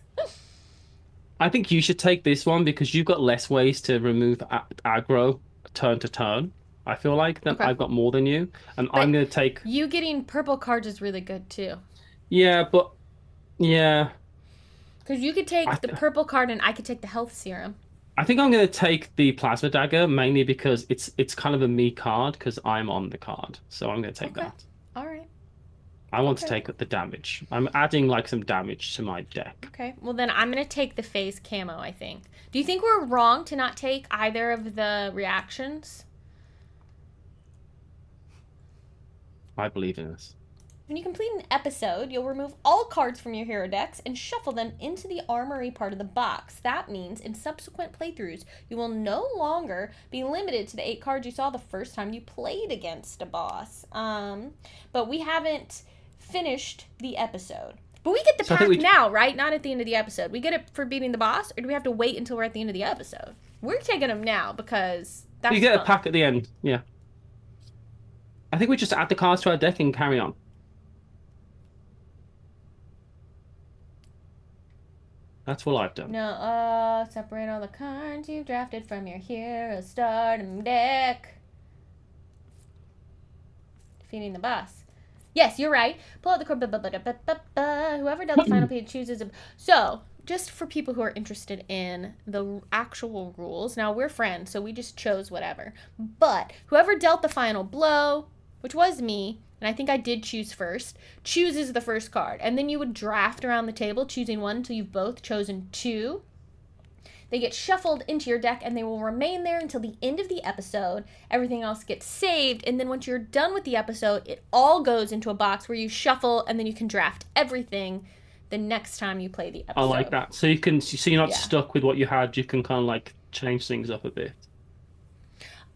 I think you should take this one because you've got less ways to remove aggro turn to turn. I feel like that I've got more than you, and I'm going to take... You getting purple cards is really good, too. Yeah, but... Yeah. Because you could take the purple card, and I could take the health serum. I think I'm going to take the Plasma Dagger, mainly because it's kind of a me card, because I'm on the card. So I'm going to take that. All right. I want to take the damage. I'm adding, like, some damage to my deck. Okay. Well, then I'm going to take the phase camo, I think. Do you think we're wrong to not take either of the reactions? I believe in this. When you complete an episode, you'll remove all cards from your hero decks and shuffle them into the armory part of the box. That means in subsequent playthroughs, you will no longer be limited to the 8 cards you saw the first time you played against a boss. But we haven't finished the episode. But we get the pack now, right? Not at the end of the episode. We get it for beating the boss, or do we have to wait until we're at the end of the episode? We're taking them now because that's You get a pack at the end, yeah. I think we just add the cards to our deck and carry on. That's what I've done. No, separate all the cards you've drafted from your hero stardom deck. Defeating the boss. Yes, you're right. Pull out the card. Whoever dealt the final page chooses a... So, just for people who are interested in the actual rules, now we're friends, so we just chose whatever. But whoever dealt the final blow, which was me, and I think I did choose first, chooses the first card. And then you would draft around the table, choosing one until you've both chosen two. They get shuffled into your deck, and they will remain there until the end of the episode. Everything else gets saved, and then once you're done with the episode, it all goes into a box where you shuffle, and then you can draft everything the next time you play the episode. I like that. So you're not stuck with what you had. You can kind of like change things up a bit.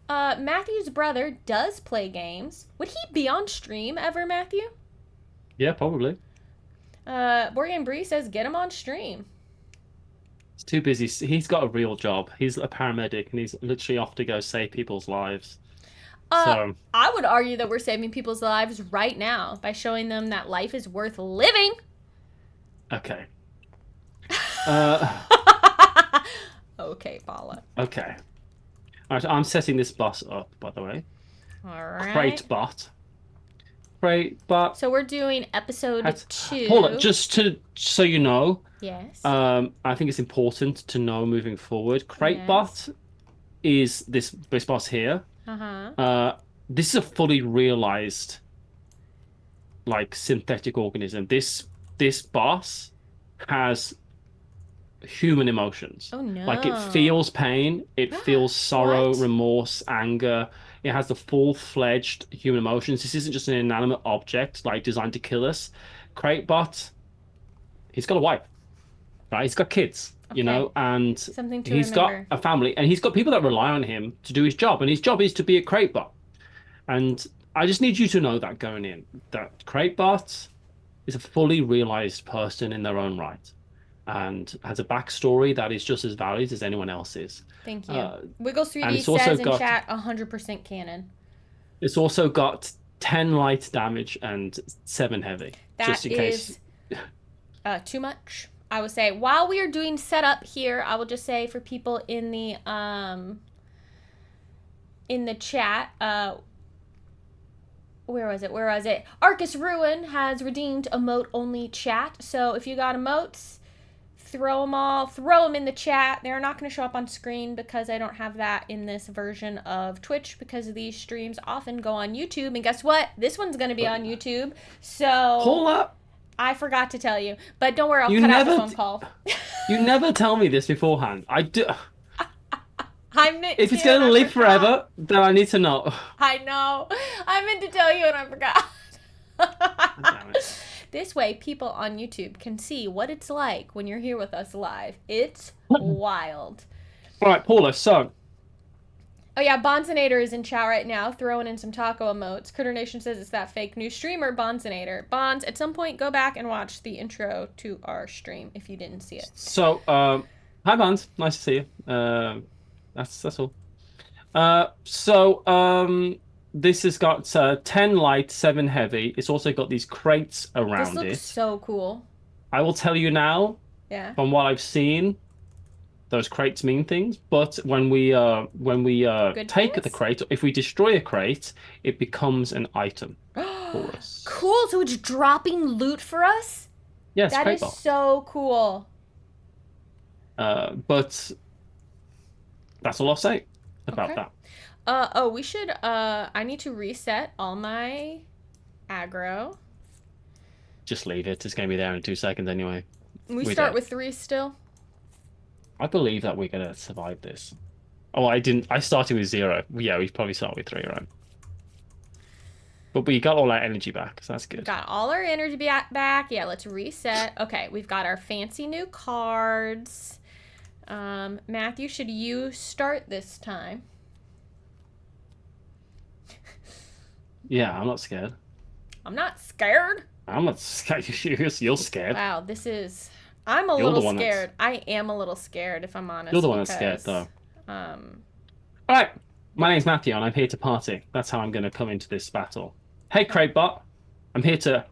Matthew's brother does play games. Would he be on stream ever, Matthew? Yeah, probably. Board Game Bree says get him on stream. He's too busy. He's got a real job. He's a paramedic, and he's literally off to go save people's lives. So I would argue that we're saving people's lives right now by showing them that life is worth living. Okay. Okay, Paula. Okay. All right, I'm setting this boss up, by the way. All right. Crate bot. So we're doing episode 2. Paula, so you know. Yes. I think it's important to know moving forward. Crate bot is this boss here. This is a fully realized, like, synthetic organism. This boss has human emotions. Oh no. Like, it feels pain, it feels sorrow, remorse, anger. It has the full-fledged human emotions. This isn't just an inanimate object, like, designed to kill us. Cratebot, he's got a wife, right? He's got kids, you know, and he's got a family, and he's got people that rely on him to do his job, and his job is to be a cratebot. And I just need you to know that going in, that cratebot is a fully realized person in their own right, and has a backstory that is just as valid as anyone else's. Thank you. Wiggles3D says in chat 100% canon. It's also got 10 light damage and 7 heavy. That just in case. Too much. I would say while we are doing setup here, I will just say for people in the chat, where was it? Arcus Ruin has redeemed emote only chat. So if you got emotes, throw them in the chat. They're not going to show up on screen because I don't have that in this version of Twitch, because these streams often go on YouTube. And guess what? This one's going to be on YouTube. So hold up. I forgot to tell you, but don't worry, I'll cut out the phone call. You never tell me this beforehand. I do. If it's going to live forever, then I need to know. I know. I meant to tell you and I forgot. Damn it. This way, people on YouTube can see what it's like when you're here with us live. It's wild. All right, Paula, so. Oh, yeah, Bonzinator is in chat right now, throwing in some taco emotes. Critter Nation says it's that fake news streamer, Bonzinator. Bonds, at some point, go back and watch the intro to our stream if you didn't see it. So, hi, Bonds. Nice to see you. That's all. This has got 10 light, 7 heavy. It's also got these crates around it. This looks so cool. I will tell you now, from what I've seen, those crates mean things. But when we take the crate, if we destroy a crate, it becomes an item for us. Cool. So it's dropping loot for us? Yes, that is so cool. But that's all I'll say about that. We should, I need to reset all my aggro. Just leave it. It's going to be there in 2 seconds anyway. We start with 3 still? I believe that we're going to survive this. Oh, I started with 0. Yeah, we probably start with 3, right? But we got all our energy back, so that's good. Got all our energy back. Yeah, let's reset. Okay, we've got our fancy new cards. Matthew, should you start this time? Yeah, I'm not scared. I'm not scared? I'm not scared. You're scared. Wow, I'm a little scared. I am a little scared, if I'm honest. You're the one that's scared, though. All right. My name's Matthew, and I'm here to party. That's how I'm going to come into this battle. Hey, Cratebot. I'm here to...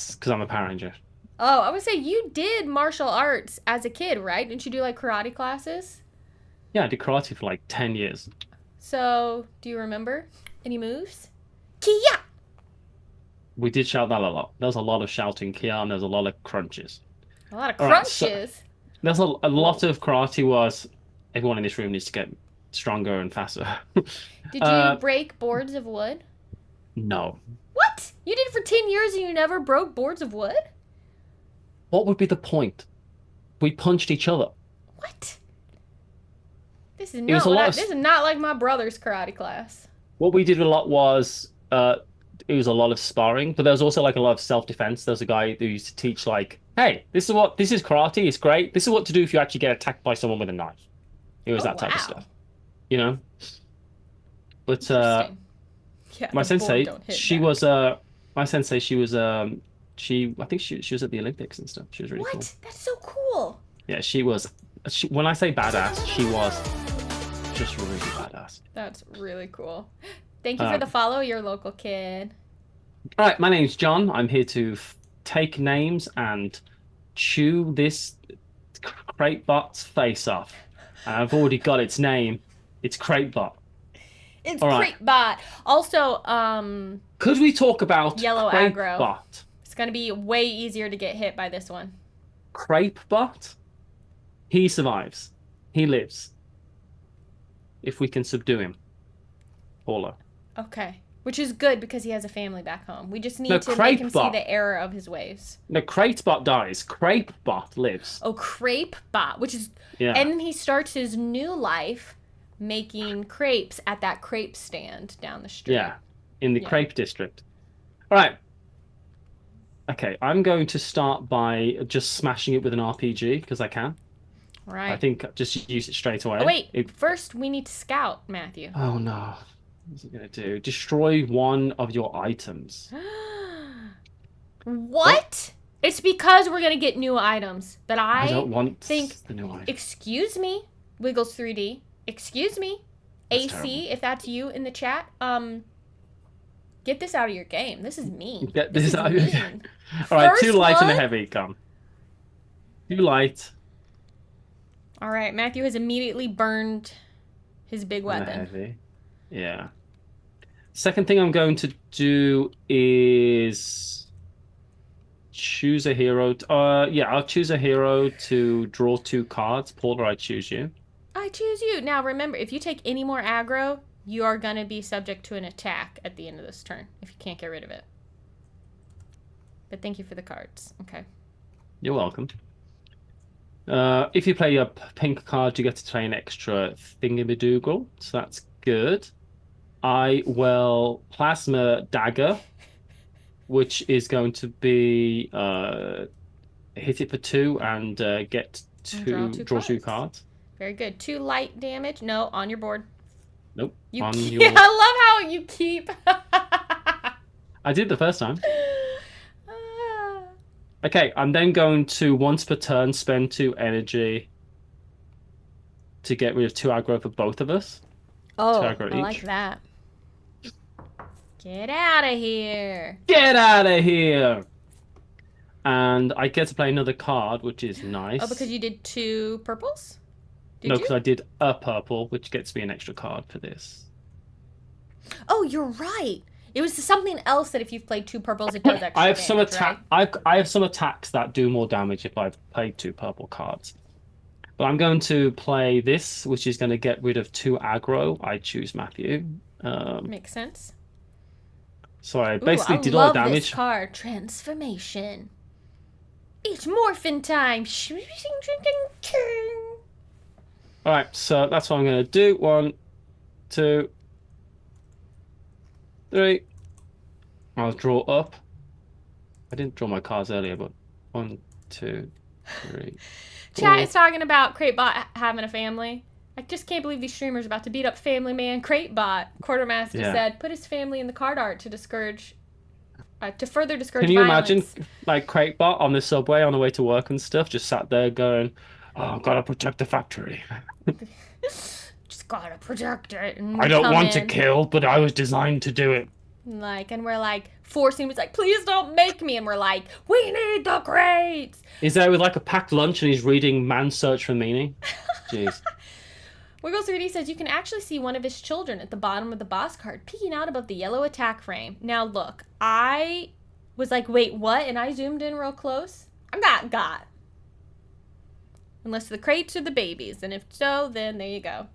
that's because I'm a Power Ranger. Oh, I would say you did martial arts as a kid, right? Didn't you do like karate classes? Yeah, I did karate for like 10 years. So, do you remember any moves? Kia! We did shout that a lot. There was a lot of shouting Kia, and there's a lot of crunches. A lot of All right, so crunches. there's a lot of karate was everyone in this room needs to get stronger and faster. Did you break boards of wood? No. What? You did it for 10 years and you never broke boards of wood? What would be the point? We punched each other. What? This is not this is not like my brother's karate class. What we did a lot was it was a lot of sparring, but there was also like a lot of self-defense. There was a guy who used to teach like, hey, this is karate, it's great. This is what to do if you actually get attacked by someone with a knife. It was that type of stuff. You know? But yeah, my sensei, she was I think she was at the Olympics and stuff. She was really cool. What? That's so cool. Yeah, when I say badass, she was just really badass. That's really cool. Thank you for the follow, your local kid. All right, my name's John. I'm here to take names and chew this Crepebot's face off. And I've already got its name. It's Crepebot. It's Crepebot. Also, could we talk about yellow Crepebot? aggro? It's gonna be way easier to get hit by this one. Crepebot? He survives. He lives. If we can subdue him. Paula. Okay. Which is good because he has a family back home. We just need to make him see the error of his ways. No, Crepebot dies. Crepebot lives. Oh, Crepebot, which is... Yeah. And he starts his new life making crepes at that crepe stand down the street. Yeah, in the crepe district. All right. Okay, I'm going to start by just smashing it with an RPG, because I can. Right. I think just use it straight away. Oh, wait. First, we need to scout, Matthew. Oh, no. What's it going to do? Destroy one of your items. What? It's because we're going to get new items. But I don't want the new item. Excuse me, Wiggles 3D. Excuse me, that's AC, terrible. If that's you in the chat. Get this out of your game. This is mean. Get this out of your game. All right, 2 light and a heavy. Come. 2 light. All right, Matthew has immediately burned his big weapon. Heavy. Yeah. Second thing I'm going to do is choose a hero. I'll choose a hero to draw 2 cards. Paula, I choose you. I choose you. Now, remember, if you take any more aggro, you are going to be subject to an attack at the end of this turn if you can't get rid of it. But thank you for the cards. Okay. You're welcome. If you play a pink card, you get to play an extra thingamajiggle, so that's good. I will Plasma Dagger, which is going to be hit it for 2 and get draw 2 cards. Very good. 2 light damage. No, on your board. Nope. I love how you keep. I did the first time. Okay, I'm then going to once per turn spend 2 energy to get rid of 2 aggro for both of us. Oh, I like that. Get out of here. Get out of here. And I get to play another card, which is nice. Oh, because you did 2 purples? No, because I did a purple, which gets me an extra card for this. Oh, you're right. It was something else that if you've played 2 purples, it does extra damage, right? I have some attacks that do more damage if I've played 2 purple cards. But I'm going to play this, which is going to get rid of 2 aggro. I choose Matthew. Makes sense. So I basically did all the damage. I love this card. Transformation. It's morphin' time. Alright, so that's what I'm going to do. 1, 2, 3. I'll draw up. I didn't draw my cards earlier, but 1, 2, 3. Chat is talking about Crepebot having a family. I just can't believe these streamers are about to beat up family man Crepebot. Quartermaster said, put his family in the card art to discourage, to further discourage Can you violence. imagine, like, Crepebot on the subway on the way to work and stuff, just sat there going, oh, I've got to protect the factory. Just gotta protect it. And I don't want to kill, but I was designed to do it. Like, and we're like forcing him. He's like, please don't make me. And we're like, we need the crates. Is there with like a packed lunch and he's reading Man's Search for Meaning? Jeez. Wiggles3D says you can actually see one of his children at the bottom of the boss card peeking out above the yellow attack frame. Now look, I was like, wait, what? And I zoomed in real close. I'm not got. Unless the crates are the babies. And if so, then there you go.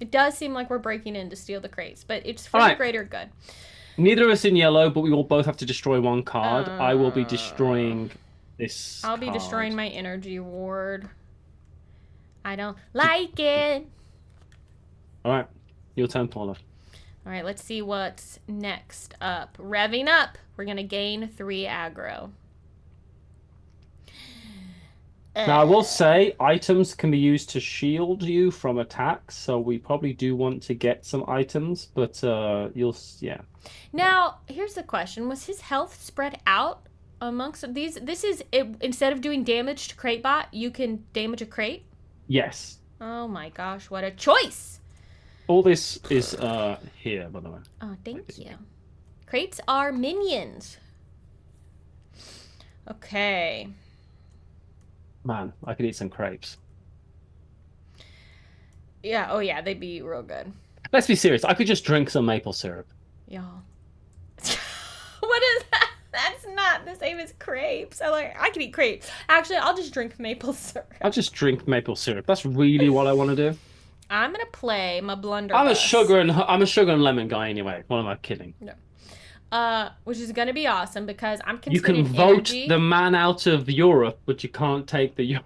It does seem like we're breaking in to steal the crates, but it's for the greater good. Neither of us in yellow, but we will both have to destroy one card. I will be destroying this I'll be destroying my energy ward. I don't like it. All right. Your turn, Paula. All right, let's see what's next up. Revving up. We're going to gain 3 aggro. Now, I will say items can be used to shield you from attacks, so we probably do want to get some items, but yeah. Now, here's the question. Was his health spread out amongst these? This is, instead of doing damage to CrateBot, you can damage a crate? Yes. Oh my gosh, what a choice! All this is here, by the way. Oh, thank you. Crates are minions. Okay. Man, I could eat some crepes. Yeah, oh yeah, they'd be real good. Let's be serious. I could just drink some maple syrup. Y'all. What is that? That's not the same as crepes. I can eat crepes. Actually, I'll just drink maple syrup. I'll just drink maple syrup. That's really what I want to do. I'm gonna play my blunderbuss. I'm a sugar and lemon guy anyway. What am I kidding? No. Which is gonna be awesome because I'm You can vote the man out of Europe, but you can't take the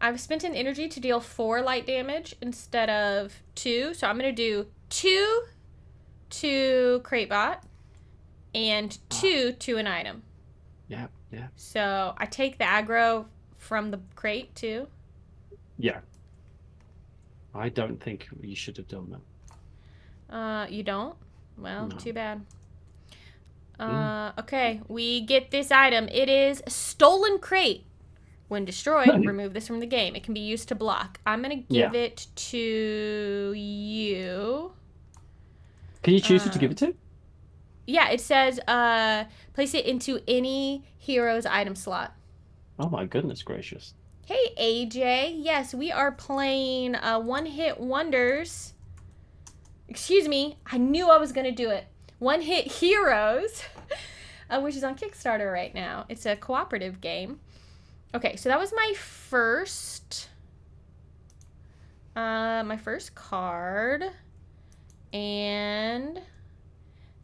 I've spent an energy to deal 4 light damage instead of 2, so I'm gonna do 2 to CrateBot and 2 to an item. Yeah. So I take the aggro from the crate too. Yeah. I don't think you should have done that. You don't? Well, no. Too bad. Okay, we get this item. It is Stolen Crate. When destroyed, remove this from the game. It can be used to block. I'm going to give it to you. Can you choose who to give it to? Yeah, it says place it into any hero's item slot. Oh my goodness gracious. Hey, AJ. Yes, we are playing One Hit Wonders. Excuse me. I knew I was going to do it. One Hit Heroes, which is on Kickstarter right now. It's a cooperative game. Okay, so that was my first card. And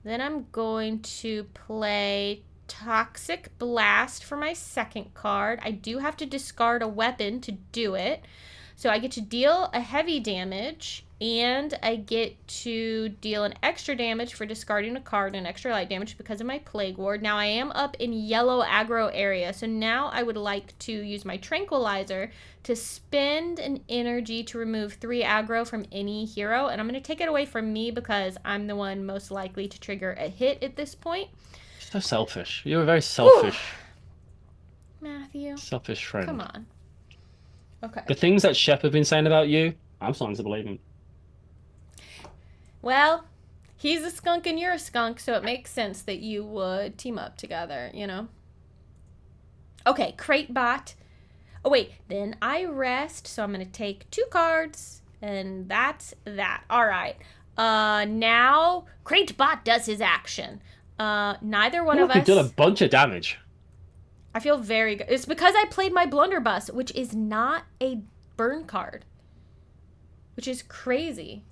then I'm going to play Toxic Blast for my second card. I do have to discard a weapon to do it. So I get to deal a heavy damage, and I get to deal an extra damage for discarding a card and extra light damage because of my Plague Ward. Now I am up in yellow aggro area, so now I would like to use my Tranquilizer to spend an energy to remove 3 aggro from any hero, and I'm going to take it away from me because I'm the one most likely to trigger a hit at this point. So selfish. You're a very selfish. Matthew. Selfish friend. Come on. Okay. The things that Shep have been saying about you, I'm starting to believe him. Well, he's a skunk and you're a skunk, so it makes sense that you would team up together, you know? Okay, CrateBot. Oh, wait. Then I rest, so I'm going to take 2 cards, and that's that. All right. Now, CrateBot does his action. Neither one of us... You've done a bunch of damage. I feel very good. It's because I played my blunderbuss, which is not a burn card. Which is crazy.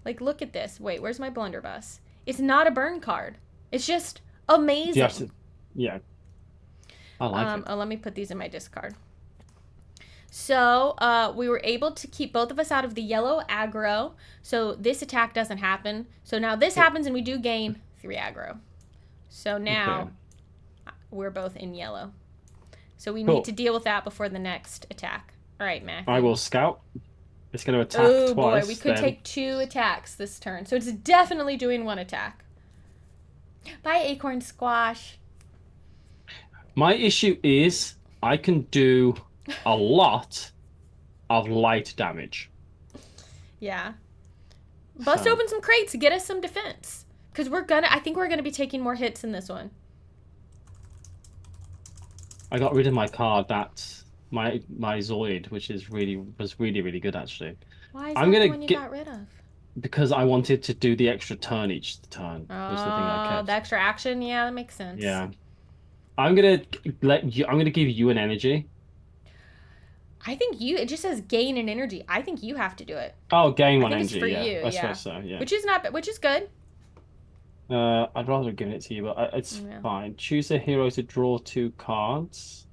Like, look at this. Wait, where's my blunderbuss? It's not a burn card. It's just amazing. Yeah. I like it. Oh, let me put these in my discard. So, we were able to keep both of us out of the yellow aggro. So, this attack doesn't happen. So, now this happens and we do gain 3 aggro. So, now... Okay. We're both in yellow. So we need to deal with that before the next attack. All right, Matthew. I will scout. It's going to attack twice. Oh, boy. We could take 2 attacks this turn. So it's definitely doing 1 attack. Bye, Acorn Squash. My issue is I can do a lot of light damage. Yeah. Bust open some crates, get us some defense. Because I think we're gonna be taking more hits in this one. I got rid of my card, my Zoid, which was really good actually. Why is that the one you got rid of? Because I wanted to do the extra turn each turn. Was the thing I kept. The extra action, yeah, that makes sense. Yeah. I'm gonna give you an energy. I think it just says gain an energy. I think you have to do it. Oh, gain one energy. It's for you, I suppose so, yeah. Which is good. I'd rather give it to you, but it's fine. Choose a hero to draw 2 cards.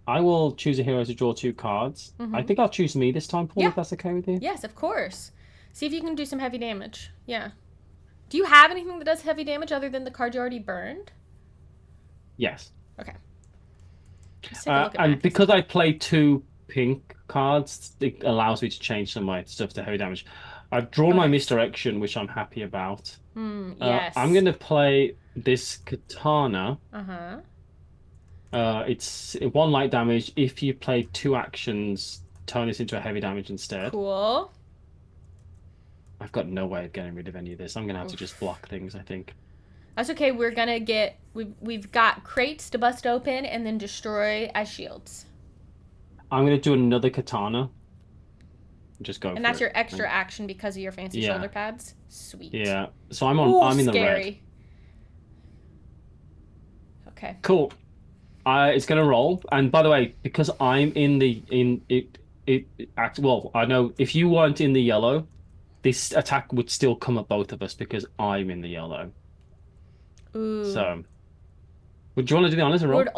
I will choose a hero to draw 2 cards. I think I'll choose me this time, Paul, if that's okay with you. Yes, of course. See if you can do some heavy damage. Yeah. Do you have anything that does heavy damage other than the card you already burned? Yes. Okay. And because I play 2 pink cards, it allows me to change some of my stuff to heavy damage. I've drawn my misdirection, which I'm happy about. Yes. I'm going to play this katana. It's 1 light damage. If you play 2 actions, turn this into a heavy damage instead. Cool. I've got no way of getting rid of any of this. I'm going to have to just block things, I think. That's okay. We're going to we've got crates to bust open and then destroy as shields. I'm going to do another katana. Just go. And that's your extra action because of your fancy shoulder pads. Sweet. Yeah. So I'm in the red. Okay. Cool. It's gonna roll. And by the way, because I'm I know if you weren't in the yellow, this attack would still come at both of us because I'm in the yellow. Ooh. So, would you want to do the honors and roll? It would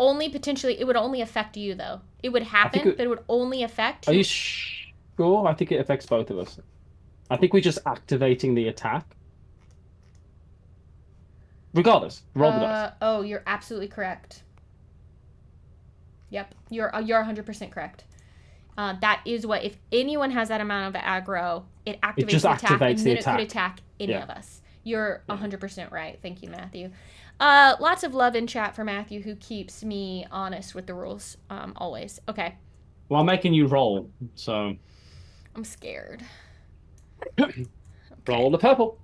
only affect you though. It would happen, but it would only affect. Are you sure? I think it affects both of us. I think we're just activating the attack. Regardless, roll the dice. Oh, you're absolutely correct. Yep, you're 100% correct. That is what, if anyone has that amount of aggro, it activates the attack, and then it could attack any of us. You're 100% right. Thank you, Matthew. Lots of love in chat for Matthew, who keeps me honest with the rules, always. Okay. Well, I'm making you roll, so... I'm scared. Okay. Roll the purple.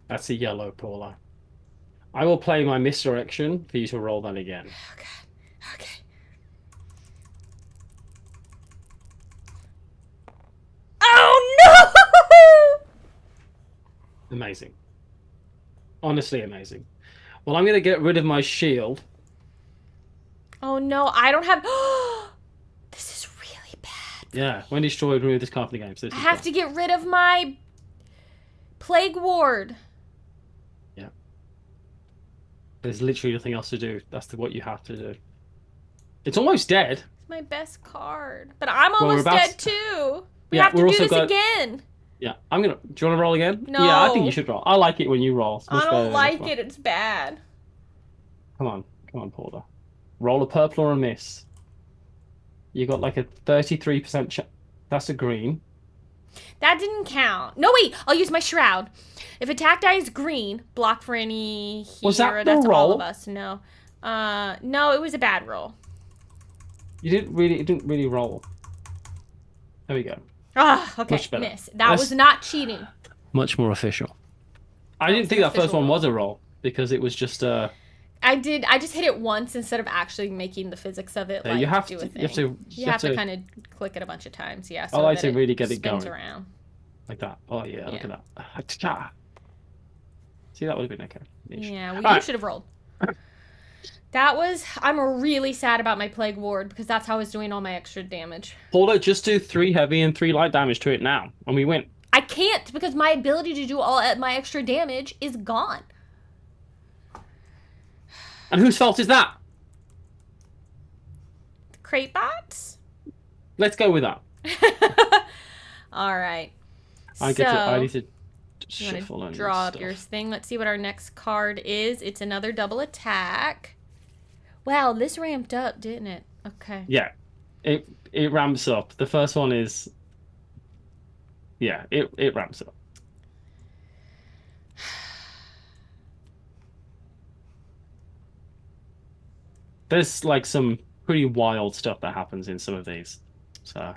That's a yellow, Paula. I will play my misdirection for you to roll that again. Oh, God. Okay. Oh, no! Amazing. Honestly amazing. Well, I'm going to get rid of my shield. Oh, no. I don't have... This is really bad. Yeah. When destroyed, remove this card from the game. So I have to get rid of my Plague Ward. Yeah. There's literally nothing else to do. That's what you have to do. It's almost dead. It's my best card. But I'm almost dead too. We have to do this again. Yeah. Do you want to roll again? No. Yeah, I think you should roll. I like it when you roll. I don't like it. It's bad. Come on, Paula. Roll a purple or a miss. You got like a 33% chance. That's a green. That didn't count. No, wait. I'll use my shroud. If attack die is green, block for any hero. Was that the That's roll? all of us. No. No, it was a bad roll. It didn't really roll. There we go. Okay. Much better. Miss. That was not cheating. Much more official. I didn't think that first one was a roll because it was just I just hit it once instead of actually making the physics of it. Like, you have do to. a thing. You have to kind of click it a bunch of times. Yeah. So I like to really get it going. Around. Like that. Oh yeah, look at that. See, that would have been okay. Yeah, you should have rolled. I'm really sad about my Plague Ward because that's how I was doing all my extra damage. Paula, just do 3 heavy and 3 light damage to it now, and we win. I can't because my ability to do all my extra damage is gone. And whose fault is that? The crate bots? Let's go with that. All right. I need to shuffle and draw up your thing. Let's see what our next card is. It's another double attack. Wow, this ramped up, didn't it? Okay. Yeah, it ramps up. The first one is, yeah, it ramps up. There's like some pretty wild stuff that happens in some of these. So.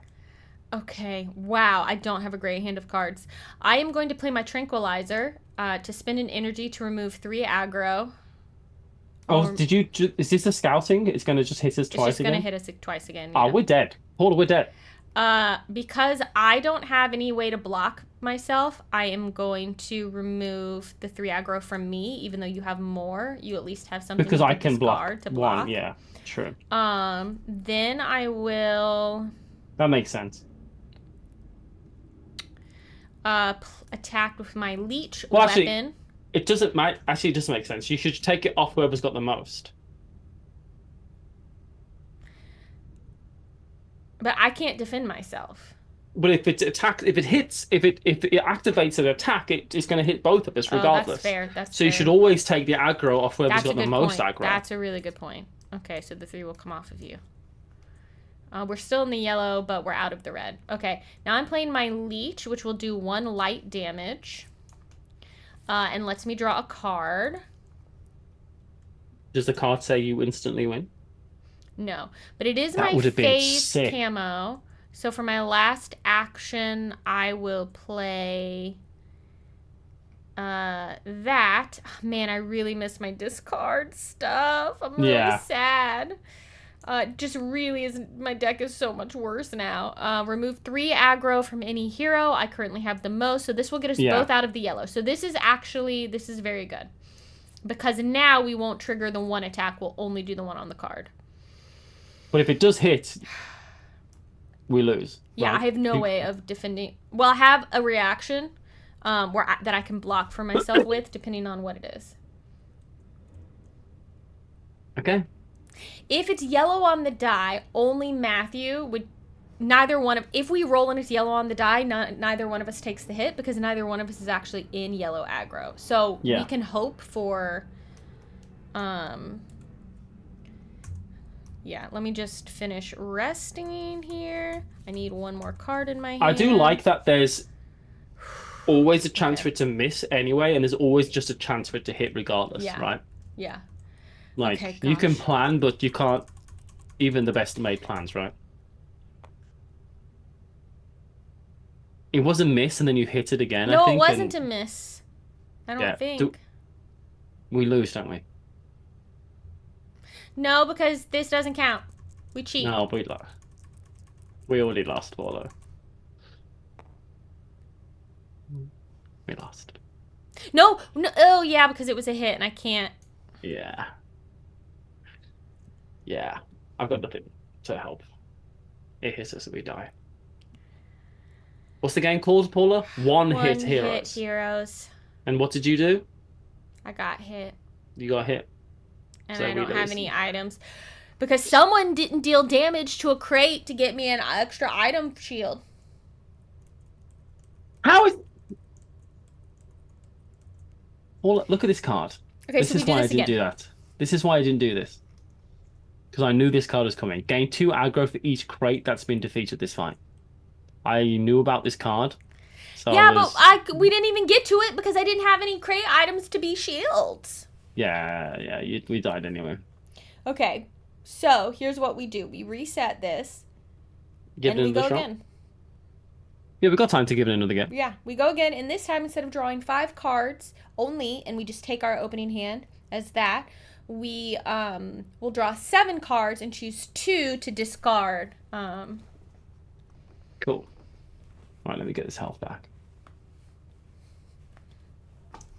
Okay, wow, I don't have a great hand of cards. I am going to play my Tranquilizer to spend an energy to remove 3 aggro. Oh, did you? Is this a scouting? It's going to just hit us twice again? It's just going to hit us twice again. Yeah. Oh, we're dead. Paula, we're dead. Because I don't have any way to block myself, I am going to remove the 3 aggro from me, even though you have more. You at least have something because I can block to block. 1, yeah, true. Then I will... That makes sense. Attack with my leech weapon. Actually, it doesn't actually it doesn't make sense. You should take it off whoever's got the most. But I can't defend myself. But if it activates an attack, it's going to hit both of us regardless. That's fair. That's so fair. You should always take the aggro off whoever's got the most aggro. That's a really good point. Okay, so the 3 will come off of you. We're still in the yellow, but we're out of the red. Okay, now I'm playing my leech, which will do 1 light damage. And lets me draw a card. Does the card say you instantly win? No, but it is my phase camo. So for my last action, I will play that. Man, I really miss my discard stuff. I'm really sad. Just really is, my deck is so much worse now. Remove 3 aggro from any hero. I currently have the most, so this will get us both out of the yellow. So this is very good. Because now we won't trigger the 1 attack, we'll only do the 1 on the card. But if it does hit, we lose. Yeah, right? I have no way of defending. Well, I have a reaction that I can block for myself with, depending on what it is. Okay. If it's yellow on the die, only Matthew would... If we roll and it's yellow on the die, neither one of us takes the hit, because neither one of us is actually in yellow aggro. So we can hope for... Yeah, let me just finish resting here. I need 1 more card in my hand. I do like that there's always a chance for it to miss anyway, and there's always just a chance for it to hit regardless, right? Yeah. Like, you can plan, but you can't... Even the best made plans, right? It was a miss, and then you hit it again, I think. No, it wasn't a miss. I don't think. We lose, don't we? No, because this doesn't count. We cheat. No, we lost. We already lost, Paula. We lost. No, oh yeah, because it was a hit, and I can't. Yeah. Yeah. I've got nothing to help. It hits us and we die. What's the game called, Paula? One hit heroes. And what did you do? I got hit. You got hit. And so I don't have any items. Because someone didn't deal damage to a crate to get me an extra item shield. How is... Paula, look at this card. Okay, this is why I didn't do that. This is why I didn't do this. Because I knew this card was coming. Gain 2 aggro for each crate that's been defeated this fight. I knew about this card. So yeah, but we didn't even get to it because I didn't have any crate items to be shields. Yeah, we died anyway. Okay, so here's what we do. We reset this, and we go again. Yeah, we got time to give it another go. Yeah, we go again, and this time instead of drawing 5 cards only, and we just take our opening hand as that, we will draw 7 cards and choose 2 to discard. Cool. All right, let me get this health back.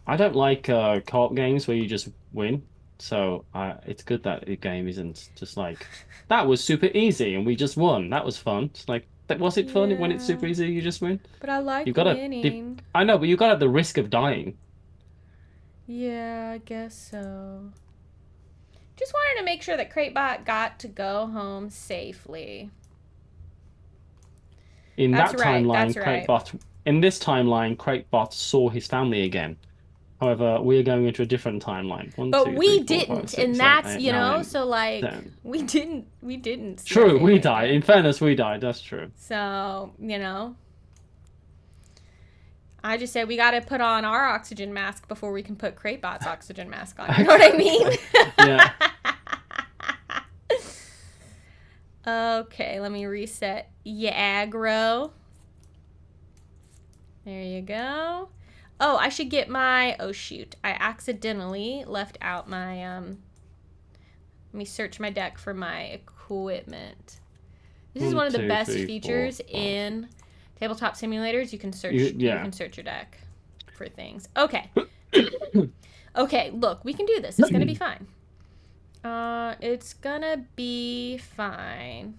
I don't like co-op games where you just win, so it's good that the game isn't just like, that was super easy and we just won. That was fun. It's like, was it fun when it's super easy, you just win? But I like winning. I know, but you got at the risk of dying. Yeah, I guess so. Just wanted to make sure that CrateBot got to go home safely. In that timeline, CrateBot... In this timeline, CrateBot saw his family again. However, we are going into a different timeline. We didn't, and that's, you know, so like, 10. we didn't. True, we died. In fairness, we died. That's true. So, you know, I just said we got to put on our oxygen mask before we can put CrateBot's oxygen mask on. You know what I mean? Yeah. Okay, let me reset your aggro. There you go. Oh, I should get my... Oh, shoot. I accidentally left out my... Let me search my deck for my equipment. This is one of the best features in tabletop simulators. You can search. You can search your deck for things. Okay. Okay. Look, we can do this. It's gonna be fine. It's gonna be fine.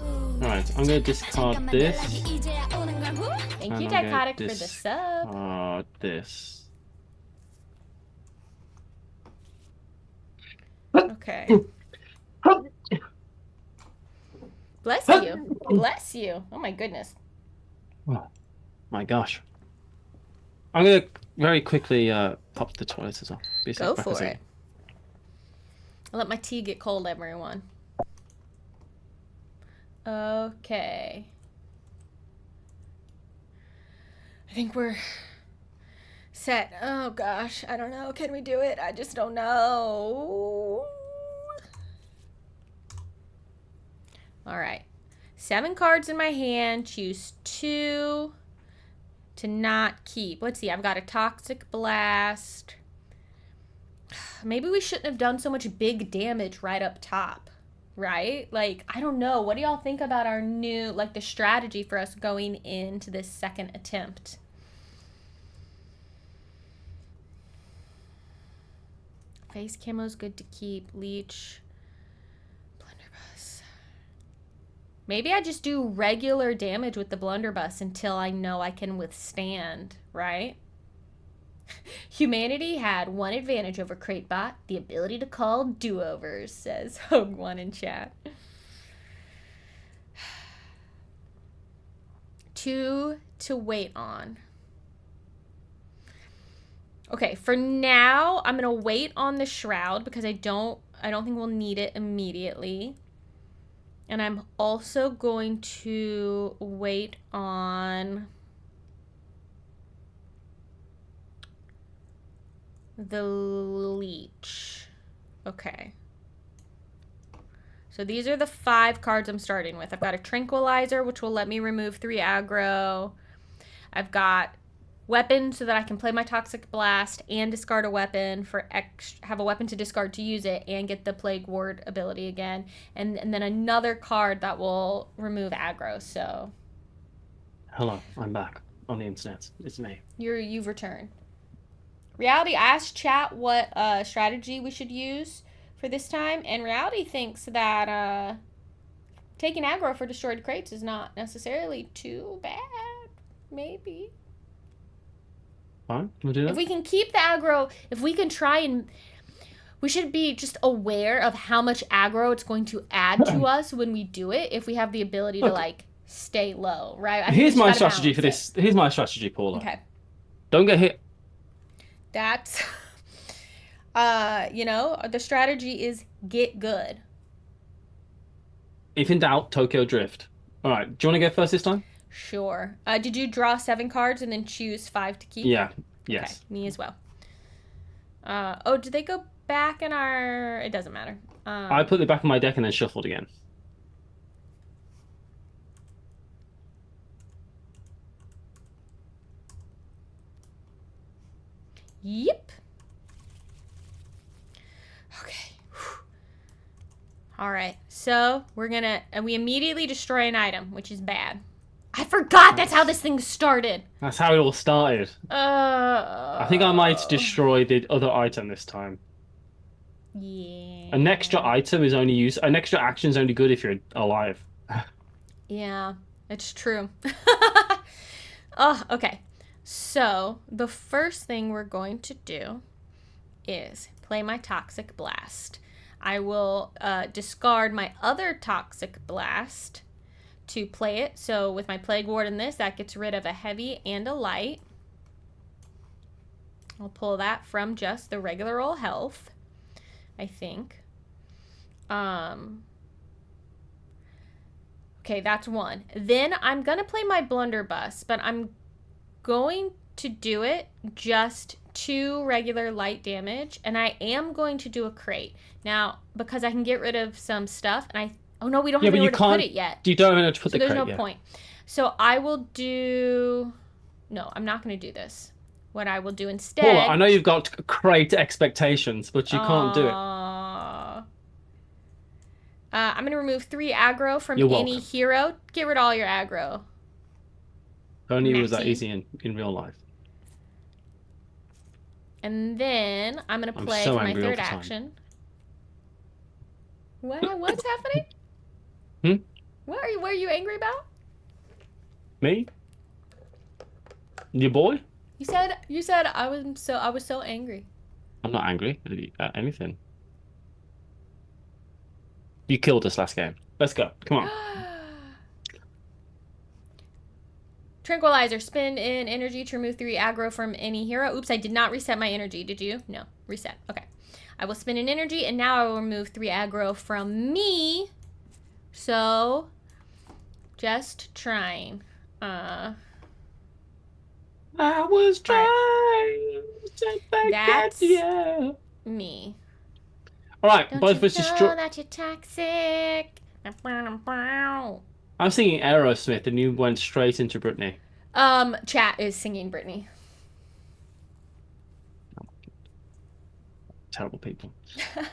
Alright, I'm gonna discard this. Thank you, Dichotic, for the sub. This. Okay. Bless you. Bless you. Oh my goodness. Oh my gosh. I'm gonna very quickly pop the toilets as well. Go for it. I'll let my tea get cold, everyone. Okay. I think we're set. Oh gosh, I don't know. Can we do it? I just don't know. All right. 7 cards in my hand. Choose 2 to not keep. Let's see. I've got a Toxic Blast. Maybe we shouldn't have done so much big damage right up top, right? Like, I don't know. What do y'all think about our new, like, the strategy for us going into this second attempt? Face camo's good to keep. Leech. Blunderbuss. Maybe I just do regular damage with the Blunderbuss until I know I can withstand, right? Humanity had one advantage over Cratebot, the ability to call do-overs, says Hogue1 in chat. 2 to wait on. Okay, for now, I'm gonna wait on the Shroud because I don't think we'll need it immediately. And I'm also going to wait on the Leech. Okay. So these are the 5 cards I'm starting with. I've got a Tranquilizer, which will let me remove 3 aggro. I've got Weapon so that I can play my Toxic Blast and discard a weapon have a weapon to discard to use it and get the Plague Ward ability again. And then another card that will remove aggro, so. Hello, I'm back on the internet. It's me. You've returned. Reality asked chat what strategy we should use for this time, and Reality thinks that taking aggro for destroyed crates is not necessarily too bad. Maybe. Fine, we'll do that. If we can keep the aggro, if we can try and... We should be just aware of how much aggro it's going to add to us when we do it, if we have the ability to, like, stay low, right? Here's my strategy for this. Here's my strategy, Paula. Okay. Don't get hit. That's... you know, the strategy is get good. If in doubt, Tokyo Drift. All right, do you want to go first this time? Sure. Did you draw 7 cards and then choose 5 to keep? Yeah. Yes. Okay, me as well. Oh, did they go back in our... It doesn't matter. I put it back in my deck and then shuffled again. Yep. Okay. All right. So we're gonna... And we immediately destroy an item, which is bad. I forgot that's how this thing started. That's how it all started. I think I might destroy the other item this time. Yeah. An extra item is only used. An extra action is only good if you're alive. Yeah, it's true. Oh, okay. So the first thing we're going to do is play my Toxic Blast. I will discard my other Toxic Blast to play it. So with my Plague Ward in this, that gets rid of a heavy and a light. I'll pull that from just the regular old health, I think. Okay, that's 1. Then I'm going to play my Blunderbuss, but I'm going to do it just 2 regular light damage, and I am going to do a crate. Now, because I can get rid of some stuff, and Oh no, we don't Yeah, have but you anywhere to put can't. it yet. You don't know to put So the there's crate no yet. point. So I will do... No, I'm not going to do this. What I will do instead... Paula, I know you've got crate expectations, but you can't do it. I'm going to remove 3 aggro from You're any welcome. hero. Get rid of all your aggro. If only it was that Matty. easy in real life. And then I'm going to play so for my angry all third the time. action. What's happening? What are you angry about? Me? Your boy? You said I was so angry. I'm not angry at anything. You killed us last game. Let's go. Come on. Tranquilizer. Spend in energy to remove 3 aggro from any hero. Oops, I did not reset my energy. Did you? No. Reset. Okay. I will spend an energy, and now I will remove 3 aggro from me. So, just trying. I was trying to forget you. Me. All right, Don't both you of us destroy. know that you're toxic? I'm singing Aerosmith, and you went straight into Britney. Chat is singing Britney. Terrible people.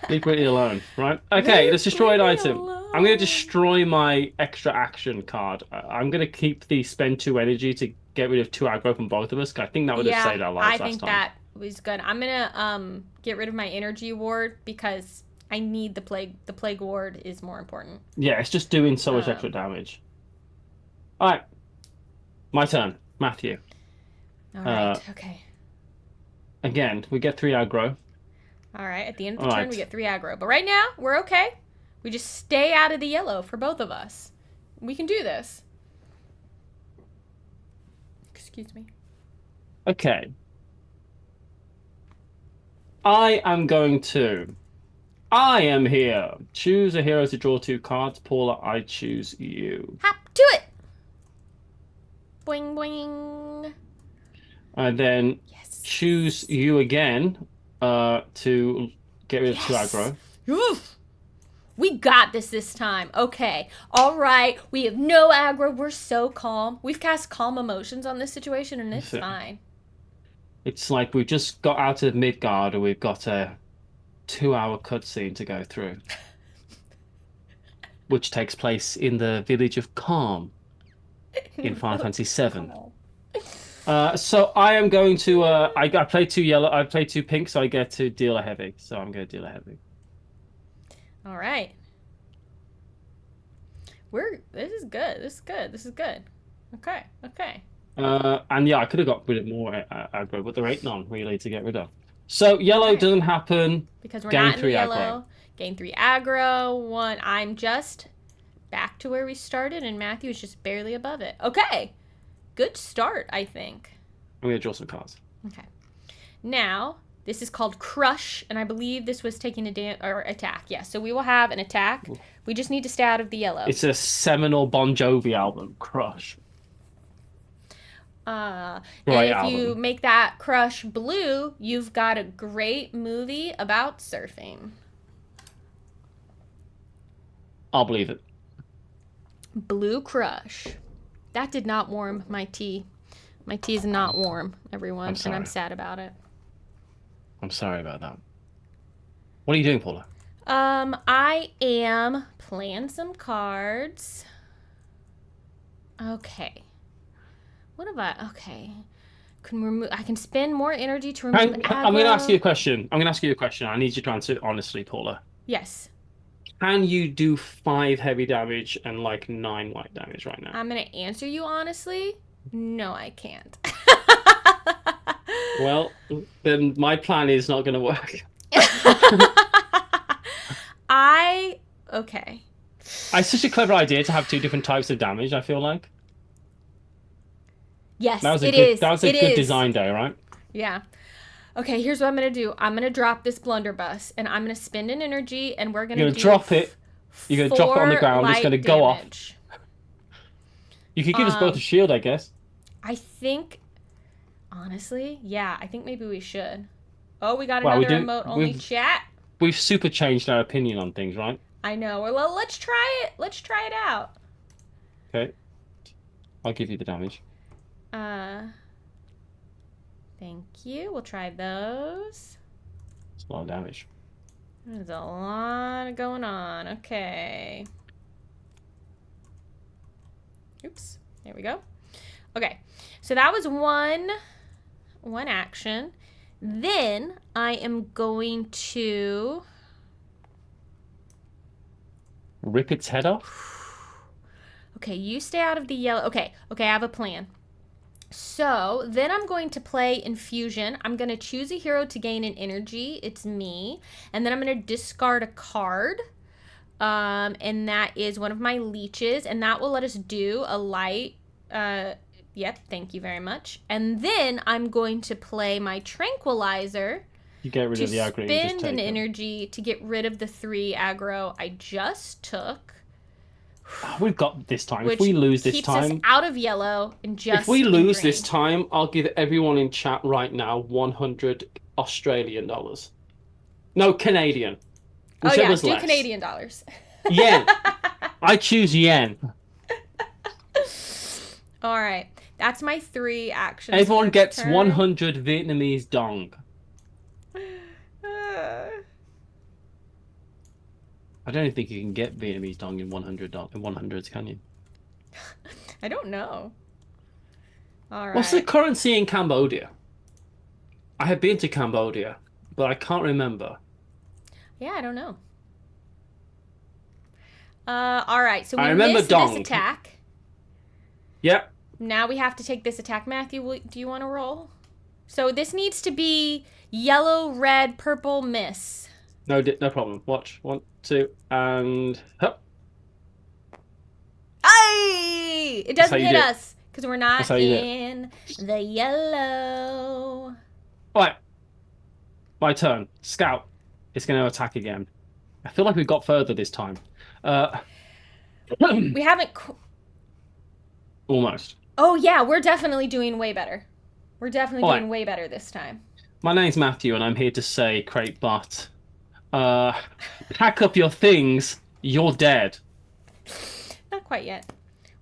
Leave Britney alone, right? Okay, let's destroy an item. I'm going to destroy my extra action card. I'm going to keep the spend 2 energy to get rid of 2 aggro from both of us. I think that would have saved our lives last time. I think that was good. I'm going to get rid of my energy ward because I need the plague. The plague ward is more important. Yeah, it's just doing so much extra damage. All right. My turn. Matthew. All right. Okay. Again, we get 3 aggro. All right. At the end of the turn, we get 3 aggro. But right now, we're okay. We just stay out of the yellow for both of us. We can do this. Excuse me. Okay. I am here. Choose a hero to draw 2 cards. Paula, I choose you. Hop to it. Boing, boing. And then choose you again to get rid of 2 aggro. Oof. We got this time. Okay. All right. We have no aggro. We're so calm. We've cast calm emotions on this situation, and it's fine. It's like we've just got out of Midgard, and we've got a 2-hour cutscene to go through, which takes place in the village of Calm in Final Fantasy VII. So I am going to. I played 2 yellow. I played 2 pink, so I get to deal a heavy. So I'm going to deal a heavy. All right. This is good. This is good. Okay. And yeah, I could have got rid of more aggro, but there ain't none really to get rid of. So yellow doesn't happen. Because we're not in the yellow. Aggro. Gain 3 aggro. 1. I'm just back to where we started, and Matthew is just barely above it. Okay. Good start, I think. I'm going to draw some cards. Okay. Now, this is called Crush, and I believe this was taking a attack. Yeah, so we will have an attack. We just need to stay out of the yellow. It's a seminal Bon Jovi album, Crush. And if you make that Crush blue, you've got a great movie about surfing. I'll believe it. Blue Crush. That did not warm my tea. My tea is not warm, everyone, and I'm sad about it. I'm sorry about that. What are you doing, Paula? I am playing some cards. Okay. What have I... Okay. I can spend more energy to remove aggro. I'm going to ask you a question. I need you to answer it honestly, Paula. Yes. Can you do 5 heavy damage and like 9 light damage right now? I'm going to answer you honestly. No, I can't. Well, then my plan is not going to work. Okay. It's such a clever idea to have 2 different types of damage, I feel like. Yes, That was a good design day, right? Yeah. Okay, here's what I'm going to do. I'm going to drop this blunderbuss, and I'm going to spend an energy, and we're going to drop it. You're going to drop it on the ground. It's going to go off. You could give us both a shield, I guess. I think, honestly, yeah, I think maybe we should. Oh, we got another emote-only chat. We've super changed our opinion on things, right? I know. Well, let's try it. Let's try it out. Okay. I'll give you the damage. Thank you. We'll try those. It's a lot of damage. There's a lot going on. Okay. Oops. There we go. Okay. So that was one action. Then I am going to rip its head off. Okay, you stay out of the yellow. Okay, I have a plan. So then I'm going to play Infusion. I'm going to choose a hero to gain an energy. It's me. And then I'm going to discard a card. And that is one of my leeches. And that will let us do a light. Yep, thank you very much. And then I'm going to play my Tranquilizer. You get rid of the aggro. To spend an energy to get rid of the 3 aggro I just took. We've got this time. If we lose this time, keeps us out of yellow and just. If we lose this time, I'll give everyone in chat right now 100 Australian dollars. No, Canadian. Whichever's less. Canadian dollars. Yen. I choose yen. All right, that's my 3 actions. Everyone gets 100 Vietnamese dong. I don't even think you can get Vietnamese dong in 100s, can you? I don't know. All right. What's the currency in Cambodia? I have been to Cambodia, but I can't remember. Yeah, I don't know. All right, so we missed this attack. Yep. Now we have to take this attack. Matthew, do you want to roll? So this needs to be yellow, red, purple, miss. No problem. Watch. 1, 2, and hup. Aye! It doesn't hit us because we're not in the yellow. All right. My turn. Scout. It's going to attack again. I feel like we got further this time. We haven't. Almost. Oh yeah, we're definitely doing way better. We're definitely doing way better this time. My name's Matthew, and I'm here to say, Crate Butt, pack up your things. You're dead. Not quite yet.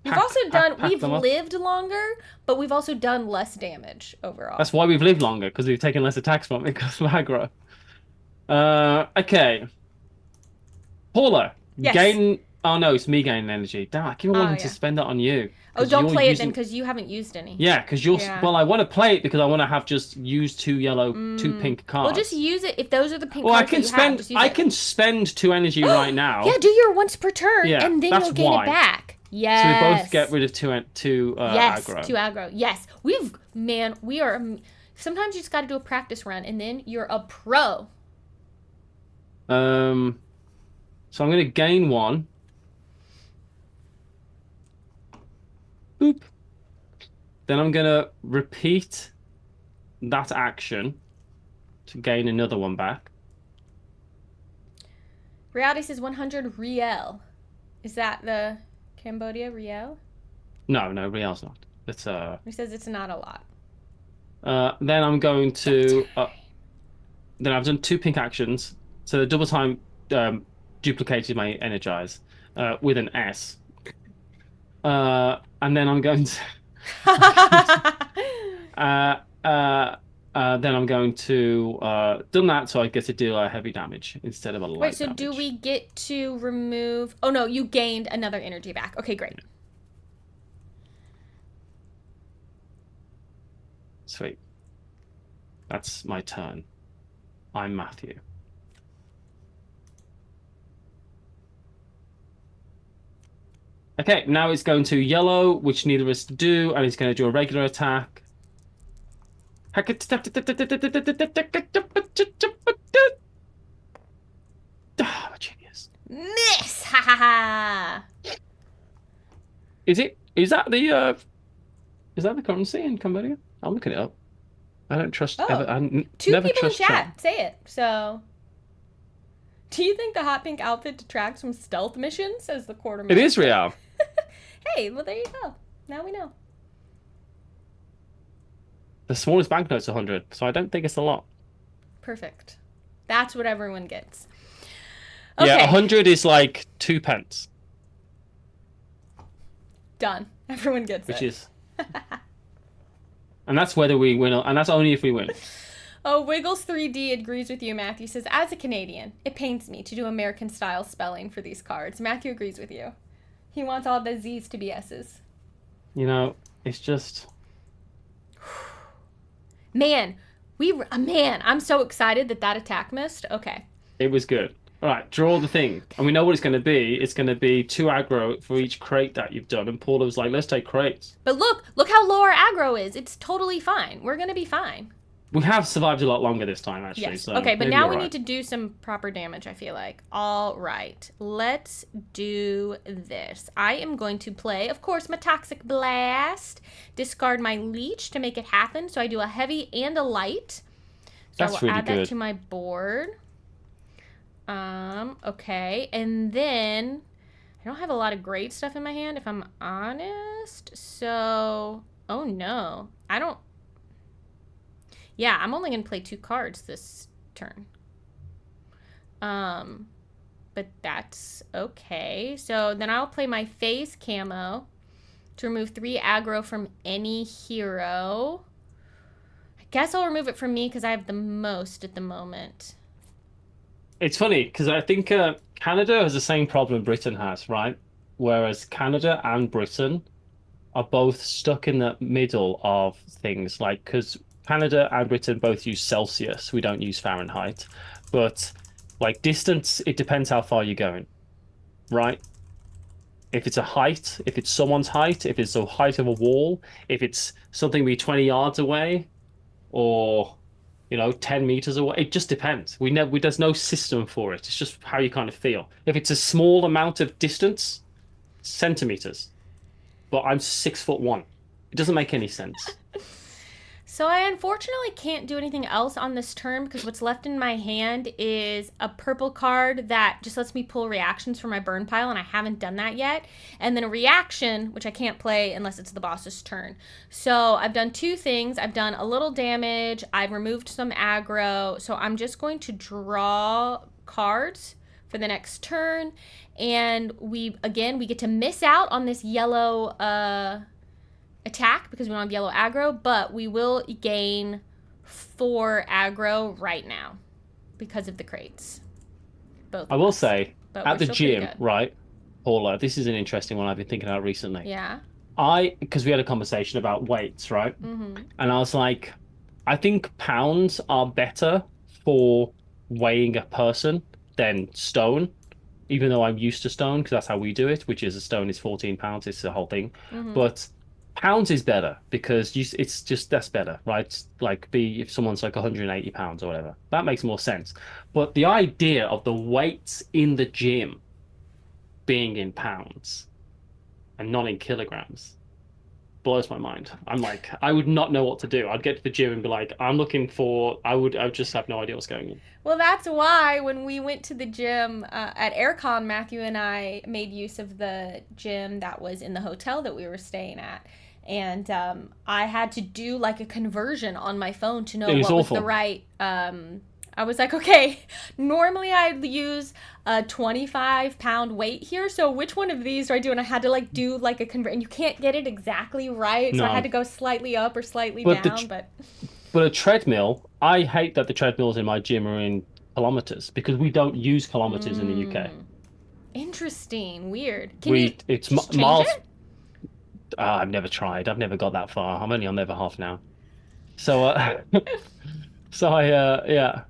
We've lived longer, but we've also done less damage overall. That's why we've lived longer, because we've taken less attacks from it because of aggro. Okay. Paula, gain. Oh no, it's me gaining energy. Damn, I keep wanting to spend that on you. Oh, don't play it then, because you haven't used any. Yeah, because you're. Yeah. Well, I want to play it because I want to have just used 2 yellow, 2 pink cards. Well, just use it if those are the pink cards. I can spend 2 energy right now. Yeah, do your once per turn, and then you'll gain it back. Yes. So we both get rid of 2 aggro. Yes, 2 aggro. Yes, we are. Sometimes you just got to do a practice run, and then you're a pro. So I'm going to gain 1. Boop. Then I'm going to repeat that action to gain another 1 back. Reality says 100 riel. Is that the Cambodia riel? No, riel's not. It's He says it's not a lot. Then I'm going to then I've done 2 pink actions. So the double time duplicated my energize with an S. And then I'm going to then I'm going to done that, so I get to deal a heavy damage instead of a light damage. Do we get to remove? Oh no, you gained another energy back. Okay, great. Sweet. That's my turn. I'm Matthew. Okay, now it's going to yellow, which neither of us do, and it's going to do a regular attack. Ah, my genius. Miss! Ha ha ha! Is that the currency in Cambodia? I'm looking it up. I don't trust. Oh, two people in chat say it. So, do you think the hot pink outfit detracts from stealth missions? Says the quartermaster. It is real. Hey, well there you go. Now we know. The smallest banknote's 100, so I don't think it's a lot. Perfect. That's what everyone gets. Yeah, Okay. 100 is like 2 pence. Done. Everyone gets Which it. is... And that's whether we win, and that's only if we win. Oh, Wiggles3D agrees with you, Matthew. Says, as a Canadian, it pains me to do American-style spelling for these cards. Matthew agrees with you. He wants all the Z's to be S's. You know, it's just... Man, I'm so excited that attack missed. Okay. It was good. All right, draw the thing. And we know what it's going to be. It's going to be 2 aggro for each crate that you've done. And Paula was like, let's take crates. But look how low our aggro is. It's totally fine. We're going to be fine. We have survived a lot longer this time, actually. Yes. So okay, but now we need to do some proper damage, I feel like. All right. Let's do this. I am going to play, of course, my Toxic Blast. Discard my Leech to make it happen. So I do a heavy and a light. So That's I will really add good. that to my board. Okay. And then I don't have a lot of great stuff in my hand, if I'm honest. So, oh no. Yeah, I'm only going to play 2 cards this turn. But that's okay. So then I'll play my Phase Camo to remove 3 aggro from any hero. I guess I'll remove it from me because I have the most at the moment. It's funny because I think Canada has the same problem Britain has, right? Whereas Canada and Britain are both stuck in the middle of things, like, because Canada and Britain both use Celsius. We don't use Fahrenheit. But, like, distance, it depends how far you're going, right? If it's a height, if it's someone's height, if it's the height of a wall, if it's something be 20 yards away, or, 10 meters away, it just depends. There's no system for it. It's just how you kind of feel. If it's a small amount of distance, centimeters. But I'm 6'1". It doesn't make any sense. So I unfortunately can't do anything else on this turn because what's left in my hand is a purple card that just lets me pull reactions from my burn pile, and I haven't done that yet. And then a reaction, which I can't play unless it's the boss's turn. So I've done 2 things. I've done a little damage. I've removed some aggro. So I'm just going to draw cards for the next turn. And we get to miss out on this yellow attack because we don't have yellow aggro, but we will gain 4 aggro right now because of the crates. I will say, at the gym, right, Paula, this is an interesting one I've been thinking about recently. Yeah. Because we had a conversation about weights, right? Mm-hmm. And I was like, I think pounds are better for weighing a person than stone, even though I'm used to stone because that's how we do it, which is a stone is 14 pounds. It's the whole thing. Mm-hmm. But pounds is better because it's just that's better, right? Like if someone's like 180 pounds or whatever, that makes more sense. But the idea of the weights in the gym being in pounds and not in kilograms blows my mind. I'm like, I would not know what to do. I'd get to the gym and be like, I would just have no idea what's going on. Well, that's why when we went to the gym at AirCon, Matthew and I made use of the gym that was in the hotel that we were staying at. And I had to do like a conversion on my phone to know what was the right... I was like, okay, normally I'd use a 25-pound weight here, so which one of these do I do? And I had to like do like a convert, and you can't get it exactly right, so I had to go slightly up or slightly down. But a treadmill, I hate that the treadmills in my gym are in kilometers because we don't use kilometers in the UK. Interesting, weird. It's miles. I've never tried. I've never got that far. I'm only on level half now. So, yeah.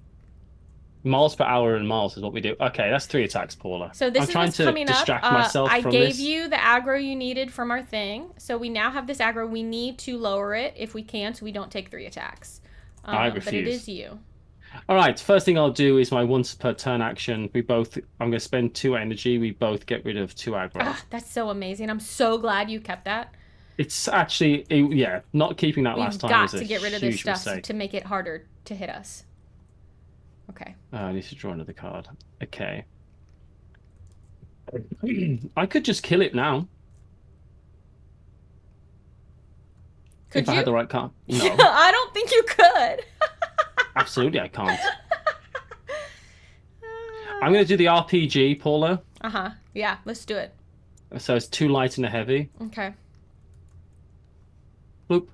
Miles per hour and miles is what we do. Okay, that's 3 attacks, Paula. So this I'm trying to distract myself I from gave this. you the aggro you needed from our thing. So we now have this aggro. We need to lower it if we can so we don't take 3 attacks. I refuse. But it is you. All right, first thing I'll do is my once per turn action. I'm going to spend 2 energy. We both get rid of 2 aggro. That's so amazing. I'm so glad you kept that. It's actually, not keeping that last time was a huge mistake. We've got to get rid of this stuff to make it harder to hit us. Okay. I need to draw another card. Okay. I could just kill it now. Could you? I had the right card. No. I don't think you could. Absolutely, I can't. I'm going to do the RPG, Paula. Yeah, let's do it. So it's 2 light and a heavy. Okay. Boop.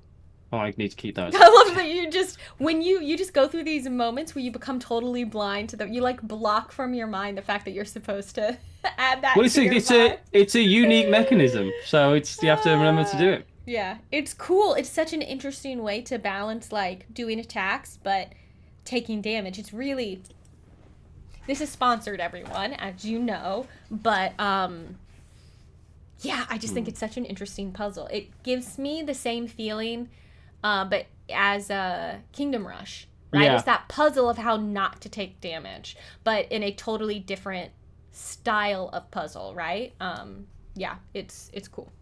Oh, I need to keep those. I love that you just, when you just go through these moments where you become totally blind to them. You like block from your mind the fact that you're supposed to add that to your mind. It's a unique mechanism. So you have to remember to do it. Yeah, it's cool. It's such an interesting way to balance like doing attacks but taking damage. It's really, this is sponsored, everyone, as you know, but yeah, I just think it's such an interesting puzzle. It gives me the same feeling but as a Kingdom Rush, right? Yeah. It's that puzzle of how not to take damage, but in a totally different style of puzzle, right? Yeah, it's cool.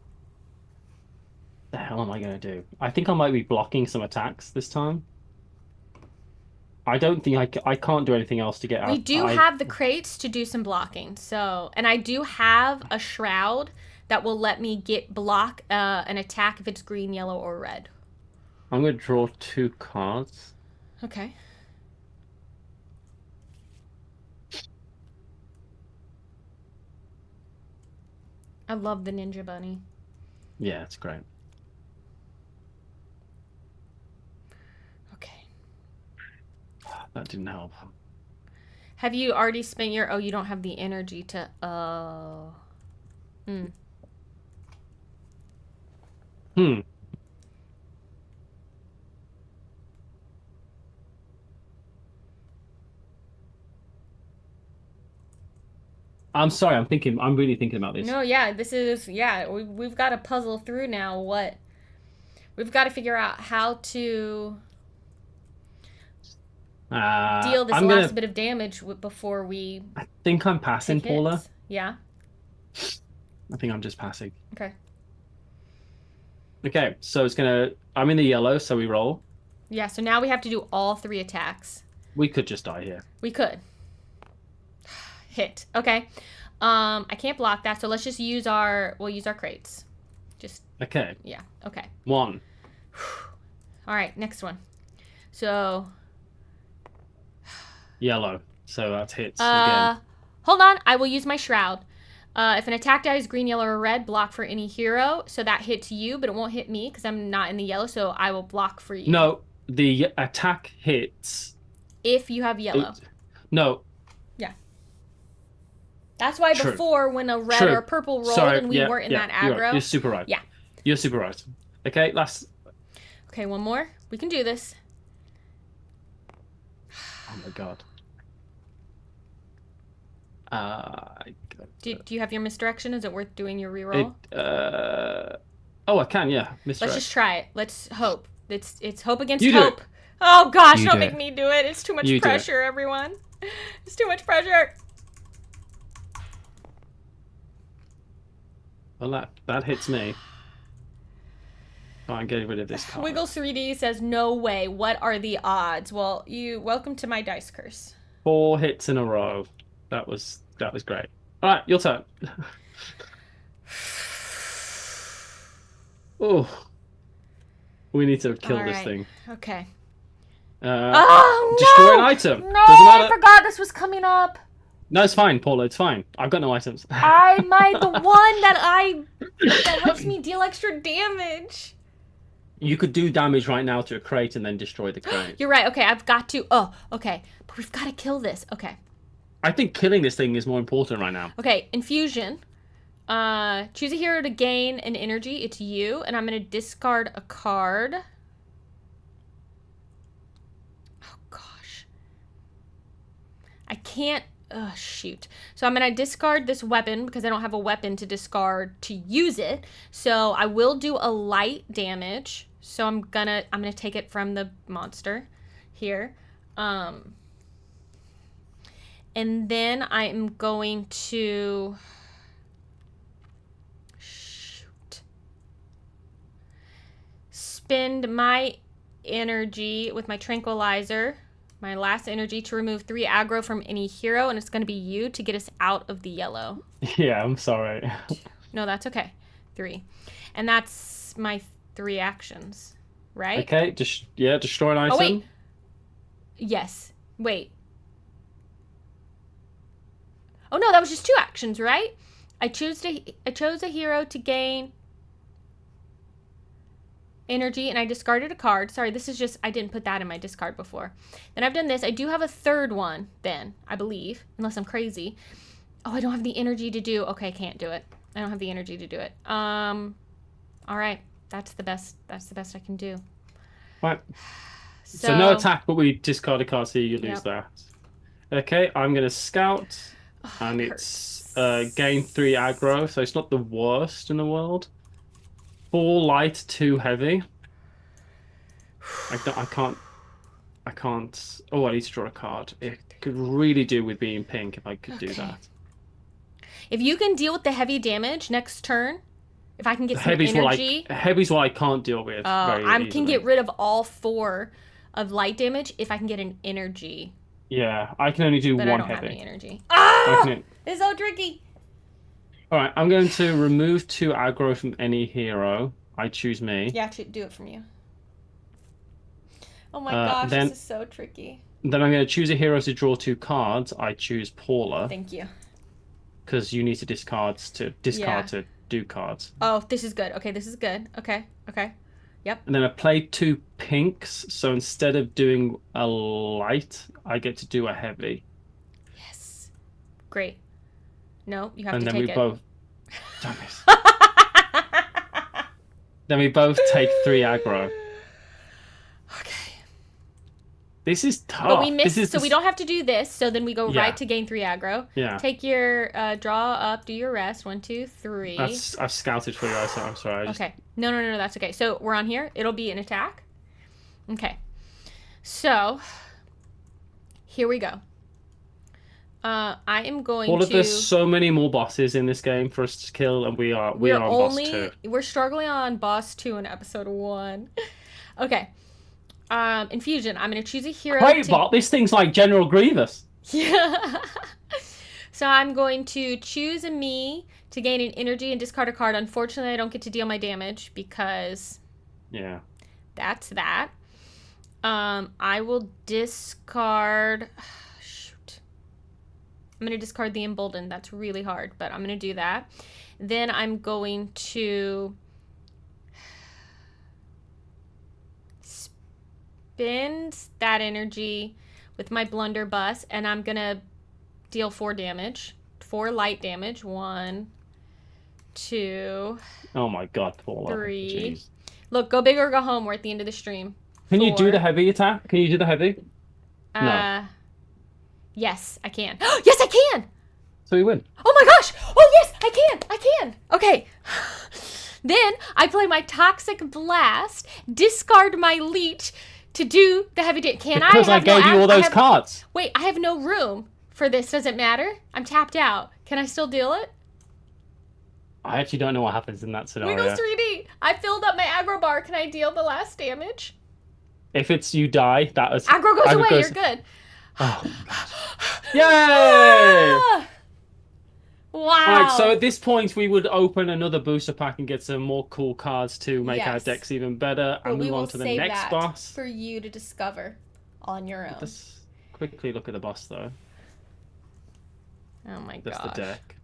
The hell am I going to do? I think I might be blocking some attacks this time. I don't think I can't do anything else to get out. We do have the crates to do some blocking, so, and I do have a shroud that will let me block an attack if it's green, yellow, or red. I'm going to draw 2 cards. Okay. I love the Ninja Bunny. Yeah, it's great. Okay. That didn't help. Have you already spent your... Oh, you don't have the energy to... Oh. I'm sorry, I'm really thinking about this. No, yeah, this is... Yeah, we've got to puzzle through now what... We've got to figure out how to... deal this last bit of damage before we... I think I'm passing, Paula. Yeah? I think I'm just passing. Okay. Okay, so I'm in the yellow, so we roll. Yeah, so now we have to do all 3 attacks. We could just die here. We could. Hit. Okay. I can't block that, so let's just use we'll use our crates. Just... Okay. Yeah, okay. 1. All right, next one. So... Yellow. So that hits again. Hold on. I will use my shroud. If an attack dies green, yellow, or red, block for any hero. So that hits you, but it won't hit me because I'm not in the yellow. So I will block for you. No, the attack hits if you have yellow. No. Yeah. That's why before, when a red or a purple rolled and we weren't in that aggro. You're super right. Yeah. You're super right. Okay, last. Okay, one more. We can do this. Oh my god. Do you have your misdirection? Is it worth doing your reroll? Oh, I can, yeah. Let's just try it. Let's hope. It's hope against hope. Oh gosh, don't make me do it. It's too much pressure, everyone. It's too much pressure. Well, that hits me. I'm getting rid of this card. Wiggles 3D says, no way. What are the odds? Well, welcome to my dice curse. 4 hits in a row. That was great. All right, your turn. Oh, we need to kill this thing. Okay. Destroy an item. No, I forgot this was coming up. No, it's fine, Paula. It's fine. I've got no items. The one that helps me deal extra damage. You could do damage right now to a crate and then destroy the crate. You're right. Okay, I've got to. Oh, okay. But we've got to kill this. Okay. I think killing this thing is more important right now. Okay, infusion. Choose a hero to gain an energy. It's you, and I'm gonna discard a card. Oh gosh. I can't. Oh shoot. So I'm gonna discard this weapon because I don't have a weapon to discard to use it. So I will do a light damage. So I'm gonna take it from the monster here. And then I'm going to spend my energy with my tranquilizer, my last energy, to remove 3 aggro from any hero, and it's going to be you to get us out of the yellow. Yeah, I'm sorry. No, that's okay. 3. And that's my 3 actions, right? Okay, destroy an item. Oh, wait. Yes. Wait. Oh no, that was just 2 actions, right? I chose a hero to gain energy, and I discarded a card. Sorry, this is just, I didn't put that in my discard before. Then I've done this. I do have a 3rd one then, I believe, unless I'm crazy. Oh, I don't have the energy to do. Okay, I can't do it. I don't have the energy to do it. All right. That's the best I can do. Right. So no attack, but we discard a card, so you lose that. Okay, I'm going to scout, and it's gain 3 aggro, so it's not the worst in the world. 4 light, 2 heavy. I can't. Oh, I need to draw a card. It could really do with being pink if I could do that. If you can deal with the heavy damage next turn, if I can get some energy. Heavy's what I can't deal with. I can get rid of all 4 of light damage if I can get an energy. Yeah, I can only do 1 heavy. But I don't have any energy. Ah! It's so tricky. Alright, I'm going to remove 2 aggro from any hero. I choose me. Yeah, do it from you. Oh my gosh, this is so tricky. Then I'm going to choose a hero to draw 2 cards. I choose Paula. Thank you. Because you need to discard to do cards. Oh, this is good. Okay, this is good. Okay. Yep. And then I play 2 pinks, so instead of doing a light, I get to do a heavy. Yes. Great. No, you have to take it. And then we both... Damn it. Then we both take 3 aggro. Okay. This is tough. But we missed, so we don't have to do this. So then we go right to gain 3 aggro. Yeah. Take your draw up, do your rest. 1, 2, 3. I've scouted for you. I'm sorry. Okay. No, that's okay. So we're on here. It'll be an attack. Okay. So here we go. I am going to. There's so many more bosses in this game for us to kill, and we're on boss 2. We're struggling on boss 2 in episode 1. Okay. Infusion. I'm going to choose a hero. Wait, but this thing's like General Grievous. Yeah. So I'm going to choose a me to gain an energy and discard a card. Unfortunately, I don't get to deal my damage because... Yeah. That's that. I will discard... Shoot. I'm going to discard the Emboldened. That's really hard, but I'm going to do that. Then I'm going to... spend that energy with my blunderbuss, and I'm gonna deal 4 damage. 4 light damage. 1, 2. Oh my god, Paula. 3. Jeez. Look, go big or go home. We're at the end of the stream. Can you do the heavy attack? Can you do the heavy? No. Yes, I can. Yes, I can! So we win. Oh my gosh! Oh yes, I can! Okay. Then I play my Toxic Blast, discard my Leech, to do the heavy damage. Because I gave you all those cards. Wait, I have no room for this. Does it matter? I'm tapped out. Can I still deal it? I actually don't know what happens in that scenario. Wiggles 3D. I filled up my aggro bar. Can I deal the last damage? If it's you die, that is... Aggro goes away. You're good. Oh my gosh. Yay! Wow. Alright, so at this point we would open another booster pack and get some more cool cards to make our decks even better and move on to the next boss. For you to discover on your own. Let's quickly look at the boss though. Oh my gosh. That's the deck.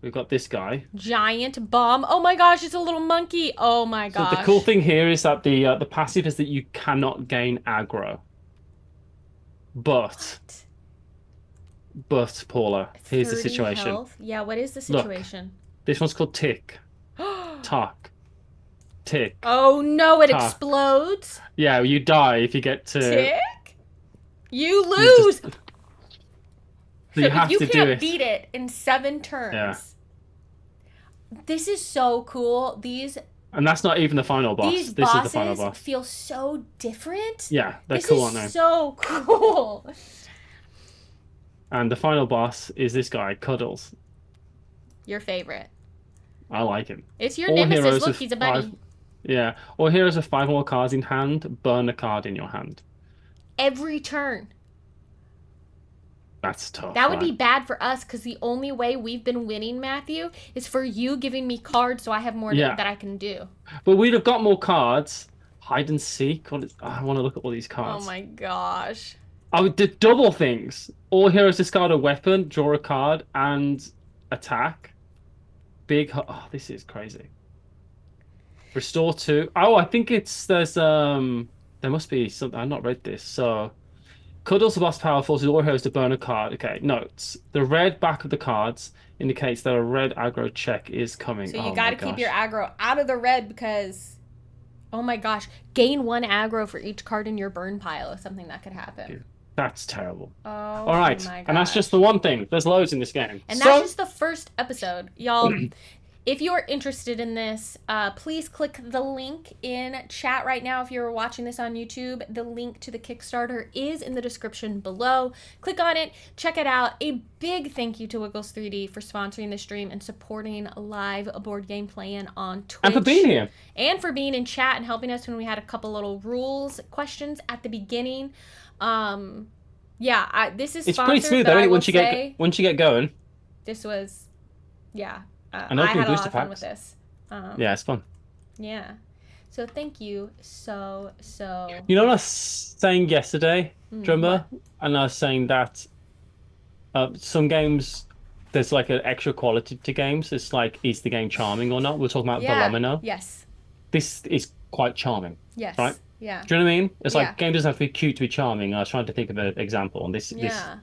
We've got this guy. Giant bomb. Oh my gosh, it's a little monkey. Oh my gosh. So the cool thing here is that the passive is that you cannot gain aggro. But Paula, here's the situation. Health? Yeah, what is the situation? Look, this one's called Tick. Talk. Tick. Oh no, it explodes. Yeah, you die if you get to... Tick? You lose! So you have to do it. You can't beat it in 7 turns. Yeah. This is so cool. And that's not even the final boss. This is the final boss. Feel so different. Yeah, they're cool, aren't they? This is so cool. And the final boss is this guy, Cuddles. Your favorite. I like him. It's your nemesis. Look, he's a bunny. Yeah. All heroes with 5 more cards in hand, burn a card in your hand. Every turn. That's tough. That would be bad for us because the only way we've been winning, Matthew, is for you giving me cards so I have more that I can do. But we'd have got more cards. Hide and seek. I want to look at all these cards. Oh my gosh. Oh, the double things. All heroes discard a weapon, draw a card, and attack. Oh, this is crazy. Restore two. Oh, I think there must be something. I've not read this. So Cuddles the boss power forces all heroes to burn a card. Okay, notes. The red back of the cards indicates that a red aggro check is coming. So you got to keep your aggro out of the red because, oh my gosh, gain 1 aggro for each card in your burn pile is something that could happen. That's terrible. Oh, all right, my gosh. And that's just the one thing. There's loads in this game. And that's just the first episode, y'all. If you're interested in this, please click the link in chat right now. If you're watching this on YouTube, the link to the Kickstarter is in the description below. Click on it, check it out. A big thank you to Wiggles3D for sponsoring the stream and supporting live board game playing on Twitch. And for being here. And for being in chat and helping us when we had a couple little rules questions at the beginning. Yeah, this is it's pretty smooth though. Once you get going. This was, yeah. I had a lot of fun with this. Yeah, it's fun. Yeah. So thank you so. You know what I was saying yesterday, remember? And I was saying that some games, there's like an extra quality to games. It's like, is the game charming or not? We're talking about Volumino. Yes. This is quite charming. Yes. Right? Yeah. Do you know what I mean? It's like, game doesn't have to be cute to be charming. I was trying to think of an example, and this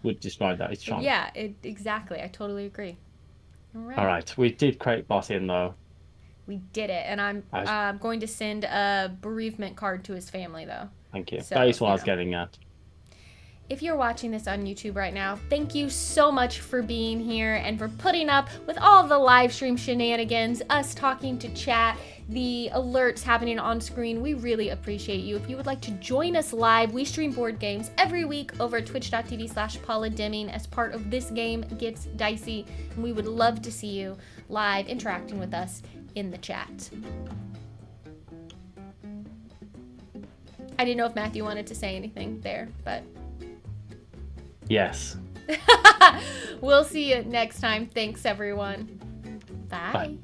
would describe that. It's charming. Yeah, exactly. I totally agree. All right. We did create boss in though. We did it, and I'm going to send a bereavement card to his family though. Thank you. So, that is what I was getting at. If you're watching this on YouTube right now, thank you so much for being here and for putting up with all the live stream shenanigans, us talking to chat, the alerts happening on screen. We really appreciate you. If you would like to join us live, we stream board games every week over at twitch.tv/Paula Deming as part of This Game Gets Dicey. And we would love to see you live interacting with us in the chat. I didn't know if Matthew wanted to say anything there, but... Yes. We'll see you next time. Thanks, everyone. Bye.